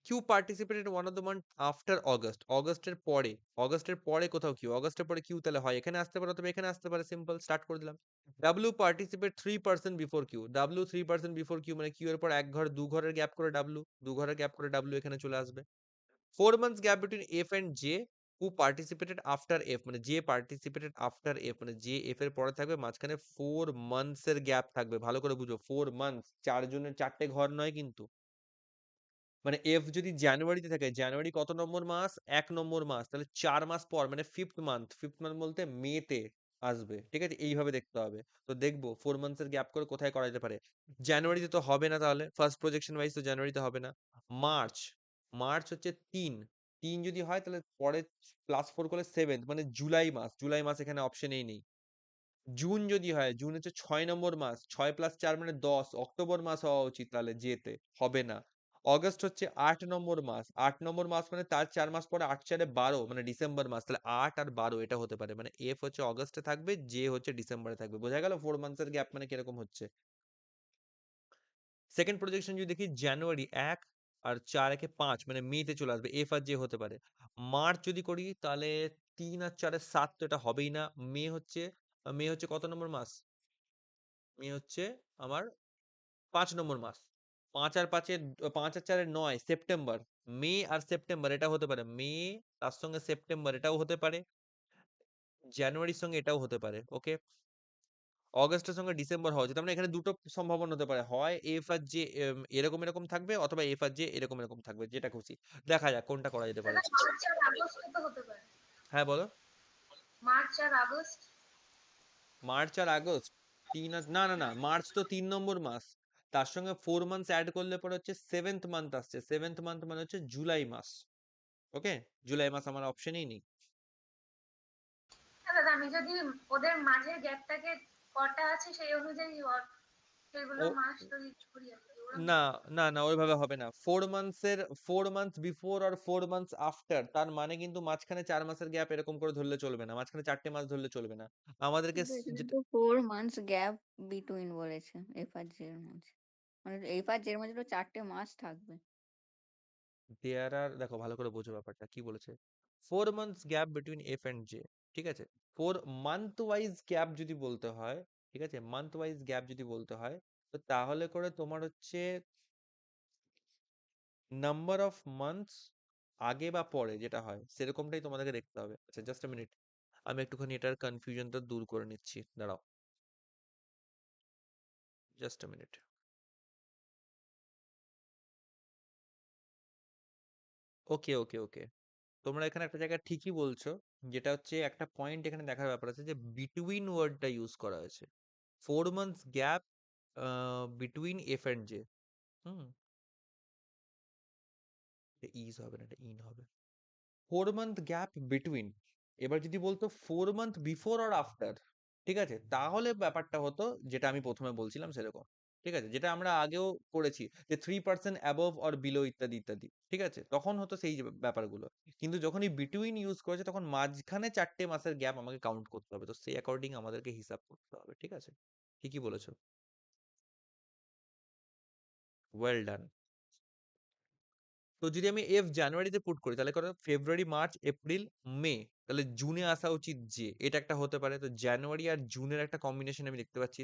Q participated one of the month after August. অগস্টের পরে কোথাও কিউ, অগস্টের পরে কিউ তাহলে হয় এখানে আসতে পারে অথবা এখানে আসতে পারে, সিম্পল, স্টার্ট করে দিলাম। W participate 3% before Q. W 3% before Q মানে কিউ এর পর এক ঘর, দু ঘরের গ্যাপ করে ডাব্লিউ, দু ঘরের গ্যাপ করে ডাব্লিউ এখানে চলে আসবে। 4 months gap between F and J who participated after F, মানে J participated after F, মানে J F এর পরে থাকবে, মাঝখানে 4 months এর গ্যাপ থাকবে, ভালো করে বুঝো, 4 months, চারজনের চারটে ঘর নয় কিন্তু। মানে এফ যদি জানুয়ারিতে থাকে, জানুয়ারি কত নম্বর মাস? 1 নম্বর মাস, তাহলে 4 মাস পর মানে ফিফথ মান্থ, ফিফথ মান্থ বলতে মেতে আসবে, ঠিক আছে? এইভাবে দেখতে হবে। তো দেখবো 4 মান্থস এর গ্যাপ করে কোথায় করা যেতে পারে। জানুয়ারিতে তো হবে না, তাহলে ফার্স্ট প্রজেকশন ওয়াইজ তো জানুয়ারিতে হবে না। মার্চ, মার্চ হচ্ছে 3, 3 যদি হয় তাহলে পরে +4 করলে 7, মানে জুলাই মাস, জুলাই মাস এখানে অপশনেই নেই। জুন যদি হয়, জুন হচ্ছে 6 নম্বর মাস, 6 + 4 মানে 10, অক্টোবর মাস হওয়া উচিত, তাহলে যেতে হবে না। অগস্ট হচ্ছে 8 নম্বর মাস, 8 নম্বর মাস মানে তার 4 মাস পরে 8 4 12, মানে ডিসেম্বর মাস, তাহলে 8 আর 12 এটা হতে পারে। মানে এফ হচ্ছে অগস্টে থাকবে, জে হচ্ছে ডিসেম্বরে থাকবে। বোঝা গেল 4 মান্থসের গ্যাপ মানে কিরকম হচ্ছে। সেকেন্ড প্রজেকশন যদি দেখি, জানুয়ারি 1 আর 4 একে 5, মানে মেতে চলে আসবে, এফ আর জে হতে পারে। মার্চ যদি করি তাহলে 3 আর 4 7, তো এটা হবেই না। মে হচ্ছে কত নম্বর মাস? মে হচ্ছে আমার 5 নম্বর মাস। 5 আর 5 এর 5 আর 4 এর 9, সেপ্টেম্বর। মে আর সেপ্টেম্বর এটা হতে পারে। মে তার সঙ্গে সেপ্টেম্বর এটাও হতে পারে। জানুয়ারির সঙ্গে এটাও হতে পারে। ওকে, অগাস্টের সঙ্গে ডিসেম্বর হওয়া উচিত। তার মানে এখানে দুটো সম্ভাবনা হতে পারে, হয় এফ আর জে এরকম এরকম থাকবে, অথবা এফ আর জে এরকম এরকম থাকবে, যেটা খুশি। দেখা যাক কোনটা করা যেতে পারে। দাদা মার্চ আর আগস্ট তো হতে পারে। হ্যাঁ বলো। মার্চ আর আগস্ট। মার্চ আর আগস্ট, না না না, মার্চ তো 3 নম্বর মাস, তার সঙ্গে 4 মান্থস অ্যাড করলে পরে হচ্ছে 7th মান্থ আসছে। 7th মান্থ মানে হচ্ছে জুলাই মাস। ওকে, জুলাই মাস আমার অপশনেই নেই। হ্যাঁ দাদা, আমি যদি ওদের মাঝের গ্যাপটাকে কটা আছে সেই অনুযায়ী সেগুলো ও মাস তৈরি করি আর কি, ওরম না না না, ওইভাবে হবে না। 4 মান্থস বিফোর আর 4 মান্থস আফটার, তার মানে কিন্তু মাঝখানে 4 মাসের গ্যাপ এরকম করে ধরলে চলবে না, মাঝখানে 4টে মাস ধরলে চলবে না। আমাদেরকে কিন্তু এখানে যেটা তো 4 months গ্যাপ বিটুইন বলেছে এফ আর জে এর মাঝে, মানে এফ আর জে এর মাঝে তো 4টে মাস থাকবে। দেয়ার আর, দেখো ভালো করে বোঝো ব্যাপারটা কি বলেছে। 4 months gap between F and J, ঠিক আছে? 4 মান্থ ওয়াইজ গ্যাপ যদি বলতে হয়, ঠিক আছে, মান্থ ওয়াইজ গ্যাপ যদি বলতে হয়, তো তাহলে করে তোমার হচ্ছে নাম্বার অফ মান্থস আগে বা পরে যেটা হয় সেরকমটাই তোমাদেরকে দেখতে হবে। আচ্ছা জাস্ট আ মিনিট, আমি একটুখানি এটার কনফিউশনটা দূর করে নিচ্ছি, দাঁড়াও, just a minute. Okay okay ওকে, তোমরা এখানে একটা জায়গায় ঠিকই বলছো, যেটা হচ্ছে একটা পয়েন্ট এখানে দেখার ব্যাপার আছে, যে বিটুইন ওয়ার্ডটা ইউজ করা হয়েছে। 4 months gap between F and J. Hmm, এটা ইজ হবে না, এটা ইন হবে। 4 মান্থ গ্যাপ বিটুইন, এবার যদি বলতো 4 মান্থ বিফোর অর আফটার, ঠিক আছে, তাহলে ব্যাপারটা হতো যেটা আমি প্রথমে বলছিলাম সেরকম, ঠিক আছে, যেটা আমরা আগেও করেছি, যে 3% অ্যাবভ অর বিলো ইত্যাদি ইত্যাদি, ঠিক আছে, তখন হতো সেই যে ব্যাপারগুলো। কিন্তু যখনই বিটুইন ইউজ করেছে তখন মাঝখানে 4টে মাসের গ্যাপ আমাকে কাউন্ট করতে হবে, তো সেই অ্যাকর্ডিং আমাদেরকে হিসাব করতে হবে, ঠিক আছে? ঠিকই বলেছো, ওয়েল ডান। তো যদি আমি এফ জানুয়ারিতে পুট করি তাহলে কত? ফেব্রুয়ারি, মার্চ, এপ্রিল, মে, তাহলে জুনে আসা উচিত জে, এটা একটা হতে পারে। তো জানুয়ারি আর জুনের একটা কম্বিনেশন আমি দেখতে পাচ্ছি,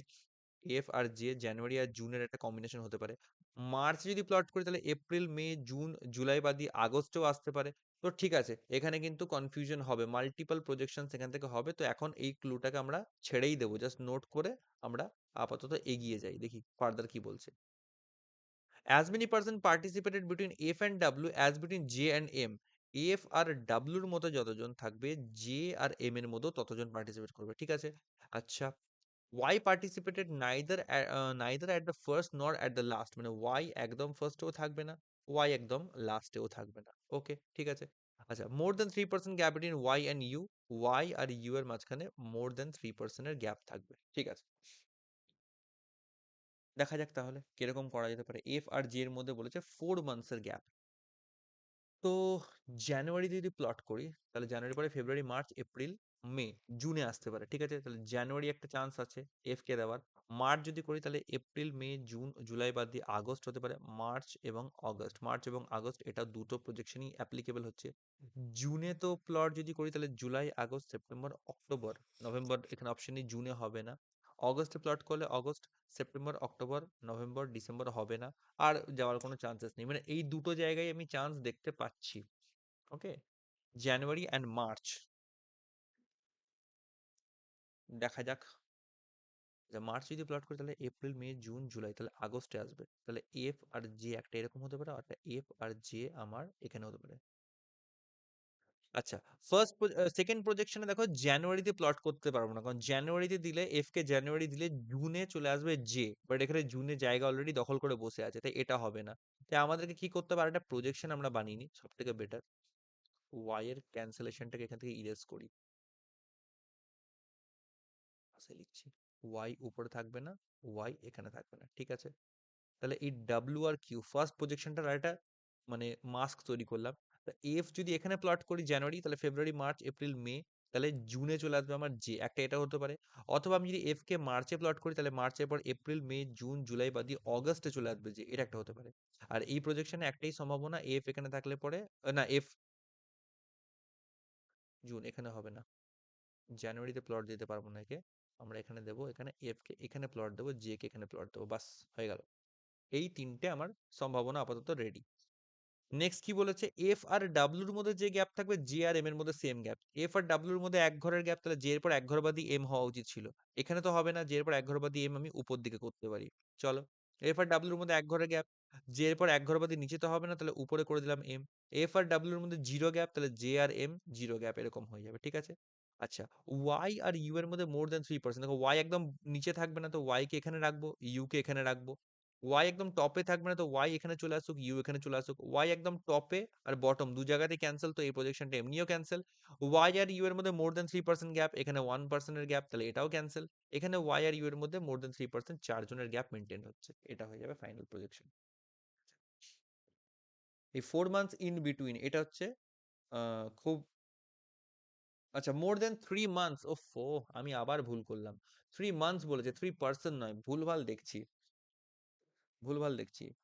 এফ আর জে, জানুয়ারি আর জুনের একটা কম্বিনেশন হতে পারে। মার্চ যদি প্লট করি তাহলে এপ্রিল, মে, জুন, জুলাই বাদি আগস্টও আসতে পারে। তো ঠিক আছে, এখানে কিন্তু কনফিউশন হবে, মাল্টিপল প্রজেকশন এখান থেকে হবে। তো এখন এই ক্লুটাকে আমরা ছেড়েই দেবো, জাস্ট নোট করে আমরা আপাতত এগিয়ে যাই, দেখি ফার্দার কি বলছে। As many person participated between F and W as between J and M. F R W এর মধ্যে যতজন থাকবে, J আর M এর মধ্যেও ততজন পার্টিসিপেট করবে, ঠিক আছে? আচ্ছা, Y participated neither at the first nor at the last, মানে Y একদম ফার্স্টেও থাকবে না, Y একদম লাস্টেও থাকবে না। ওকে, ঠিক আছে। আচ্ছা, more than 3% gap between Y and U, Y আর ইউ এর মাঝখানে মোর দেন 3% এর গ্যাপ থাকবে। ঠিক আছে, দেখা যাক তাহলে কিরকম করা যেতে পারে। এফ আর জি এর মধ্যে বলেছে 4 মান্থস এর গ্যাপ। তো জানুয়ারিতে যদি প্লট করি, তাহলে জানুয়ারি পরে ফেব্রুয়ারি, মার্চ, এপ্রিল, মে, জুনে আসতে পারে। ঠিক আছে, তাহলে জানুয়ারি একটা চান্স আছে এফ কে দেওয়ার। মার্চ যদি করি তাহলে এপ্রিল, মে, জুন, জুলাই বাদ দিয়ে আগস্ট হতে পারে। মার্চ এবং অগস্ট, মার্চ এবং আগস্ট এটা দুটো প্রজেকশনই অ্যাপ্লিকেবল হচ্ছে। জুনে তো প্লট যদি করি তাহলে July, August, September, October, November এখানে অপশনই জুনে হবে না। অগস্টে প্লট করলে August, September, October, November, December হবে না। আর যাওয়ার কোনো চান্সেস নেই, মানে এই দুটো জায়গায় আমি চান্স দেখতে পাচ্ছি। ওকে, জানুয়ারি অ্যান্ড মার্চ, দেখা যাক। মার্চ যদি প্লট করি তাহলে এপ্রিল, মে, জুন, জুলাই, তাহলে আগস্টে আসবে। তাহলে এফ আর জে একটা এরকম হতে পারে, আর একটা এফ আর জে আমার এখানে হতে পারে। আচ্ছা, সেকেন্ড প্রজেকশনে দেখো জানুয়ারিতে প্লট করতে পারবো না, কারণ জানুয়ারিতে দিলে এফ কে জানুয়ারি দিলে জুনে চলে আসবে জে, বাট এখানে জুনে জায়গা অলরেডি দখল করে বসে আছে, তাই এটা হবে না। তাই আমাদেরকে কি করতে হবে, একটা প্রজেকশন আমরা বানিয়ে নিই, সব থেকে বেটার। ওয়াই এর ক্যান্সেলেশনটাকে এখান থেকে ইরেজ করি, পাশে লিখছি। ওয়াই উপরে থাকবে না, ওয়াই এখানে থাকবে না। ঠিক আছে, তাহলে এই ডাব্লিউ আর কিউ ফার্স্ট প্রজেকশনটার একটা মানে মাস্ক তৈরি করলাম। তা এফ যদি এখানে প্লট করি জানুয়ারি, তাহলে ফেব্রুয়ারি, মার্চ, এপ্রিল, মে, তাহলে জুনে চলে আসবে আমার জে, একটা এটা হতে পারে। অথবা আমি যদি এফ কে মার্চে প্লট করি তাহলে মার্চের পর এপ্রিল, মে, জুন, জুলাই বাদ দিয়ে অগস্টে চলে আসবে যে, এটা একটা হতে পারে। আর এই প্রজেকশনে একটাই সম্ভাবনা, এফ এখানে থাকলে পরে না, এফ জুন এখানে হবে না, জানুয়ারিতে প্লট দিতে পারবো না একে, আমরা এখানে দেবো, এখানে এফ কে এখানে প্লট দেবো, জে কে এখানে প্লট দেবো, বাস হয়ে গেল। এই তিনটে আমার সম্ভাবনা আপাতত রেডি। নেক্সট কি বলেছে, এফ আর ডাব্লিউর মধ্যে যে গ্যাপ থাকবে জে আর এম এর মধ্যে সেম গ্যাপ। এফ আর ডাব্লিউর মধ্যে এক ঘরের গ্যাপ, তাহলে জে এর পর এক ঘর বাদি এম হওয়া উচিত ছিল। এখানে তো হবে না, জে এর পর এক ঘর বাদি এম আমি উপর দিকে করতে পারি। চলো, এফ আর ডাব্লিউর মধ্যে এক ঘরের গ্যাপ, জে এর পর এক ঘর বাদি নিচে তো হবে না, তাহলে উপরে করে দিলাম এম। এফ আর ডাব্লিউর মধ্যে জিরো গ্যাপ, তাহলে জে আর এম জিরো গ্যাপ এরকম হয়ে যাবে। ঠিক আছে, আচ্ছা, ওয়াই আর ইউ এর মধ্যে মোর দেন 3%, দেখো ওয়াই একদম নিচে থাকবে না, তো ওয়াই কে এখানে রাখবো, ইউ কে এখানে রাখবো। ওয়াই একদম টপে থাকবে না, তো ওয়াই এখানে চলে আসুক, ইউ এখানে চলে আসুক। ওয়াই একদম টপে আর বটম দু জায়গাতে ক্যান্সেল, তো এই প্রজেকশনটা এমনিও ক্যান্সেল। ওয়াই আর ইউ এর মধ্যে মোর দেন 3% গ্যাপ, এখানে 1% এর গ্যাপ, তাহলে এটাও ক্যান্সেল। এখানে ওয়াই আর ইউ এর মধ্যে মোর দেন 3% চারজনের গ্যাপ মেনটেন হচ্ছে, এটা হয়ে যাবে ফাইনাল প্রজেকশন। এই 4 মান্থস ইন বিটুইন এটা হচ্ছে খুব, আচ্ছা মোর দেন 3 মান্থস, ওফো আমি আবার ভুল করলাম, 3 মান্থস বলেছে, 3% নয়, ভুলভাল দেখছি,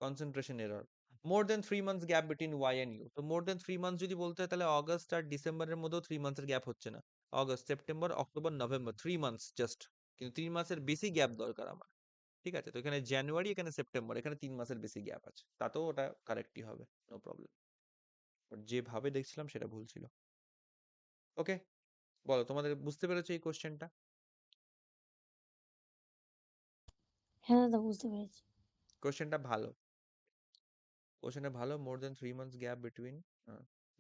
concentration error. More than 3 months gap between Y and U, তো মোর দেন 3 মান্থস যদি বলতে হয় তাহলে অগস্ট আর ডিসেম্বরের মধ্যেও 3 মান্থসের গ্যাপ হচ্ছে না। August, September, October, November, 3 months just, কিন্তু 3 মাসের বেশি গ্যাপ দরকার আমার। ঠিক আছে, তো এখানে জানুয়ারি, এখানে সেপ্টেম্বর, এখানে 3 মাসের বেশি গ্যাপ আছে, তাতেও ওটা কারেক্টই হবে, নো প্রবলেম। বাট যেভাবে দেখছিলাম সেটা ভুল ছিল। ওকে, বলো তোমাদের বুঝতে পেরেছো এই কোশ্চেনটা? হ্যাঁ দাদা, বুঝতে পেরেছি। কোশ্চেনটা ভালো, কোশ্চেনটা ভালো। মোর দেন 3 মান্থস গ্যাপ বিটুইন,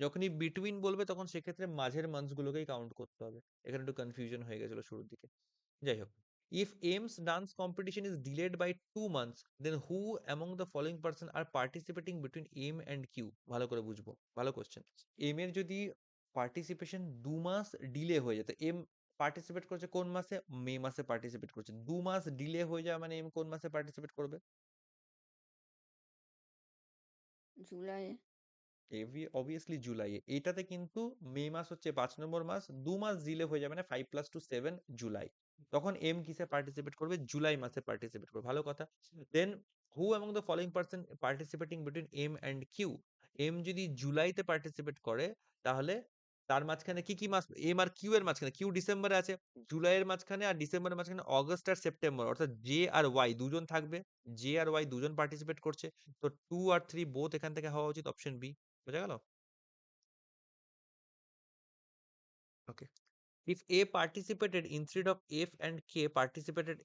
যখনই বিটুইন বলবে তখন সেক্ষেত্রে মাঝের মান্থস গুলোকেই কাউন্ট করতে হবে। এখানে একটু কনফিউশন হয়ে গেছিল শুরুর দিকে। যাই হোক, if M's dance competition is delayed by 2 months, then who among the following person are participating between M and Q, ভালো করে বুঝবো, ভালো কোশ্চেন। এম এর যদি পার্টিসিপেশন 2 মাস ডিলে হয়ে যেত, এম পার্টিসিপেট করছে কোন মাসে, মে মাসে পার্টিসিপেট করছে, 2 মাস ডিলে হয়ে যায় মানে এম কোন মাসে পার্টিসিপেট করবে? জুলাই। অবভিয়াসলি জুলাইয়ে। এটাতে কিন্তু মে মাস হচ্ছে 5 নম্বর মাস, 2 মাস ডিলে হয়ে যাবে না, 5 + 2 7 জুলাই। তখন এম কিসে পার্টিসিপেট করবে, জুলাই মাসে পার্টিসিপেট করবে, ভালো কথা। Then who among the following person participating between M and Q, M যদি জুলাইতে পার্টিসিপেট করে তাহলে তার মাঝখানে কি কি মাস, এম আর কিউ এর মাঝখানে, কিউ ডিসেম্বরে আছে, জুলাইয়ের মাঝখানে আর ডিসেম্বরের মাঝখানে অগস্ট আর সেপ্টেম্বর, অর্থাৎ জে আর ওয়াই দুজন থাকবে, জে আর ওয়াই দুজন পার্টিসিপেট করছে, তো 2 আর 3 বোথ এখান থেকে হওয়া উচিত, অপশন বি। বোঝা গেল? ওকে, if A participated instead of F and K participated,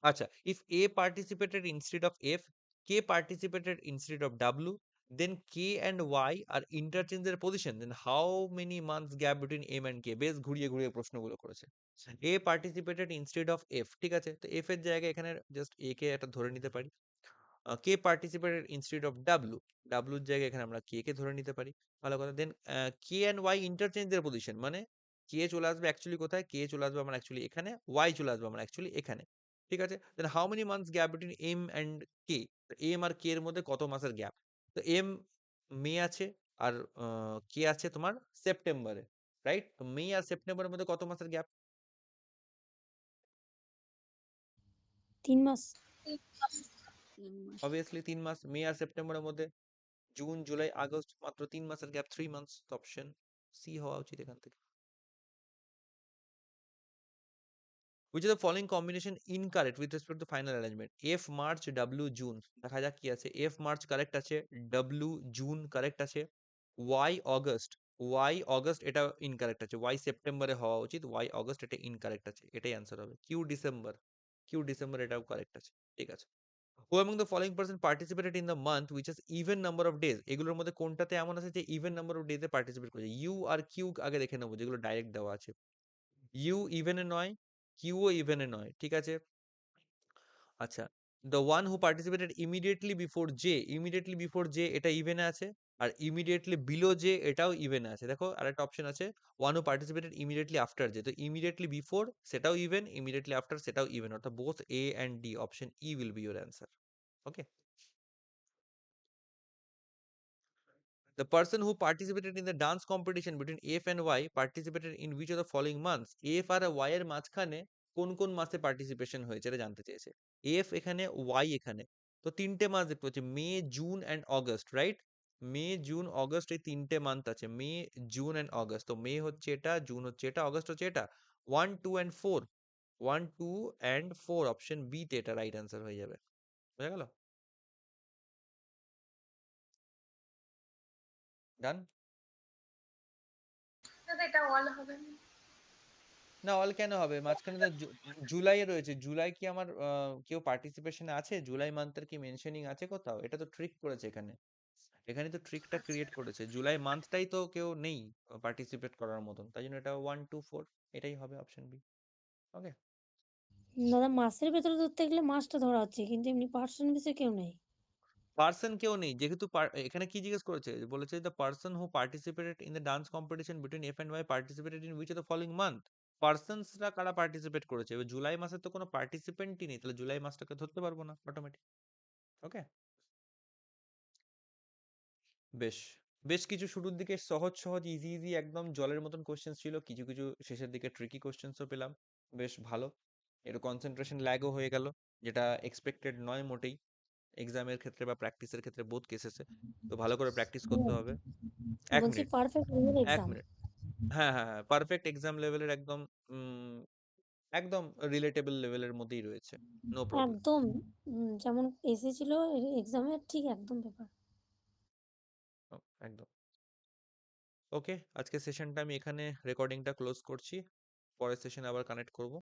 acha, if A participated instead of F, K participated instead of W, then K and Y are interchanged their position, then how many months gap between M and K? বেশ ঘুরিয়ে ঘুরিয়ে প্রশ্নগুলো করেছে। A participated instead of F, ঠিক আছে, তো F এর জায়গায় এখানে জাস্ট A কে একটা ধরে নিতে পারি। কে পার্টিসিপেটেড ইনস্টিড অফ ডাব্লু, ডাব্লুর জায়গায় এখানে আমরা কে কে ধরে নিতে পারি। ভালো কথা। Then K and Y interchange their position, মানে কে চলে আসবে অ্যাকচুয়ালি কোথায়, কে চলে আসবে আমার অ্যাকচুয়ালি এখানে, ওয়াই চলে আসবে আমার অ্যাকচুয়ালি এখানে। ঠিক আছে। Then how many months gap between M and K, M আর কে এর মধ্যে কত মাসের গ্যাপ। তো এম মে আছে, আর কে আছে তোমার সেপ্টেম্বরে, রাইট। তো মে আর সেপ্টেম্বরের মধ্যে কত মাসের গ্যাপ? 3 মাস। 3 মাস। অবভিয়াসলি 3 মাস। মে আর সেপ্টেম্বরের মধ্যে জুন জুলাই আগস্ট মাত্র 3 মাসের গ্যাপ, 3 মান্থস। তো অপশন সি হওয়া উচিত এখান থেকে। Which of the following combination incorrect with respect to final arrangement? F March W June, দেখা যাক কি আছে। F March কারেক্ট আছে, W জুন কারেক্ট আছে, Y অগস্ট, Y অগস্ট এটা ইনকারেক্ট আছে, Y সেপ্টেম্বরে হওয়া উচিত, Y অগস্ট এটা ইনকারেক্ট আছে, এটাই অ্যান্সার হবে। Q ডিসেম্বর, Q ডিসেম্বর এটাও কারেক্ট আছে। ঠিক আছে। Who among the following person participated in the month which has even number of days? এগুলোর মধ্যে কোনটাতে এমন আছে যে even number of days A participate করেছে? ইউ আর কিউ আগে দেখে নেবো, যেগুলো ডাইরেক্ট দেওয়া আছে। ইউ ইভেনে নয়, কিউও ইভেনে নয়। ঠিক আছে। আচ্ছা, the one who participated immediately before J, immediately before J এটা ইভেনে আছে, আর ইমিডিয়েটলি বিলো জে এটাও ইভেনে আছে। দেখো আরেকটা অপশন আছে, one who participated immediately after J, তো ইমিডিয়েটলি বিফোর সেটাও ইভেন, ইমিডিয়েটলি আফটার সেটাও ইভেন, অর্থাৎ both A and D, option E will B your answer. Okay. The person who participated in the dance competition between F and Y participated in which of the following months? F আর Y এর মাঝখানে কোন কোন মাসে participation হয়েছে এটা জানতে চেয়েছে। F এখানে, Y এখানে, তো তিনটে মাস দেখতে পাচ্ছি, May June and August, right. May June August এই তিনটে মান্থ আছে, মে জুন অ্যান্ড অগস্ট। তো মে হচ্ছে এটা, জুন হচ্ছে এটা, অগস্ট হচ্ছে এটা। 1 2 and 4, 1 2 and 4 অপশন বি তে এটা রাইট অ্যান্সার হয়ে যাবে। বুঝা গেল? ডান। দাদা এটা অল হবে না। না, অল কেন হবে? মাঝখানে তো জুলাই এ রয়েছে। জুলাই কি আমার কেউ পার্টিসিপেশন আছে? জুলাই মান্থের কি মেনশনিং আছে কোথাও? এটা তো ট্রিক করেছে এখানে। এখানে তো ট্রিকটা ক্রিয়েট করেছে। জুলাই মান্থটাই তো কেউ নেই পার্টিসিপেট করার মতন। তাই জন্য এটা 1 2 4 এটাই হবে অপশন বি। ওকে। দাদা মাসের ভেতরে ধরতে গেলে মাসটা ধরা হচ্ছে, কিন্তু এমনি পার্সন বেসে কেউ নেই। পার্সন কেউ নেই, যেহেতু এখানে কি জিজ্ঞেস করেছে, বলেছে the person who participated in the dance competition between F and Y participated in which of the following month. পার্সনসরা কারা পার্টিসিপেট করেছে? এবার জুলাই মাসে তো কোনো পার্টিসিপেন্টই নেই, তাহলে জুলাই মাসটাকে ধরতে পারবো না অটোমেটিক। ওকে। বেশ, বেশ কিছু শুরুর দিকে সহজ সহজ ইজি ইজি একদম জলের মতন কোশ্চেন ছিল, কিছু কিছু শেষের দিকে ট্রিকি কোশ্চেন্সও পেলাম। বেশ ভালো। একটু কনসেন্ট্রেশন ল্যাগও হয়ে গেল, যেটা এক্সপেক্টেড নয় মোটেই এক্সামের ক্ষেত্রে বা প্র্যাকটিসের ক্ষেত্রে বোথ কেসেসে। তো ভালো করে প্র্যাকটিস করতে হবে। এক বলছি মিনিট, পারফেক্ট রিয়েল এক এক্সাম। মিনিট। হ্যাঁ হ্যাঁ হ্যাঁ, পারফেক্ট এক্সাম লেভেলের একদম একদম রিলেটেবল লেভেলের মধ্যেই রয়েছে, নো প্রবলেম। একদম যেমন এসেছিল এক্সামের ঠিক একদম পেপার। একদম। ওকে, আজকে সেশনটা আমি এখানে রেকর্ডিংটা ক্লোজ করছি, পরের সেশনে আবার কানেক্ট করব।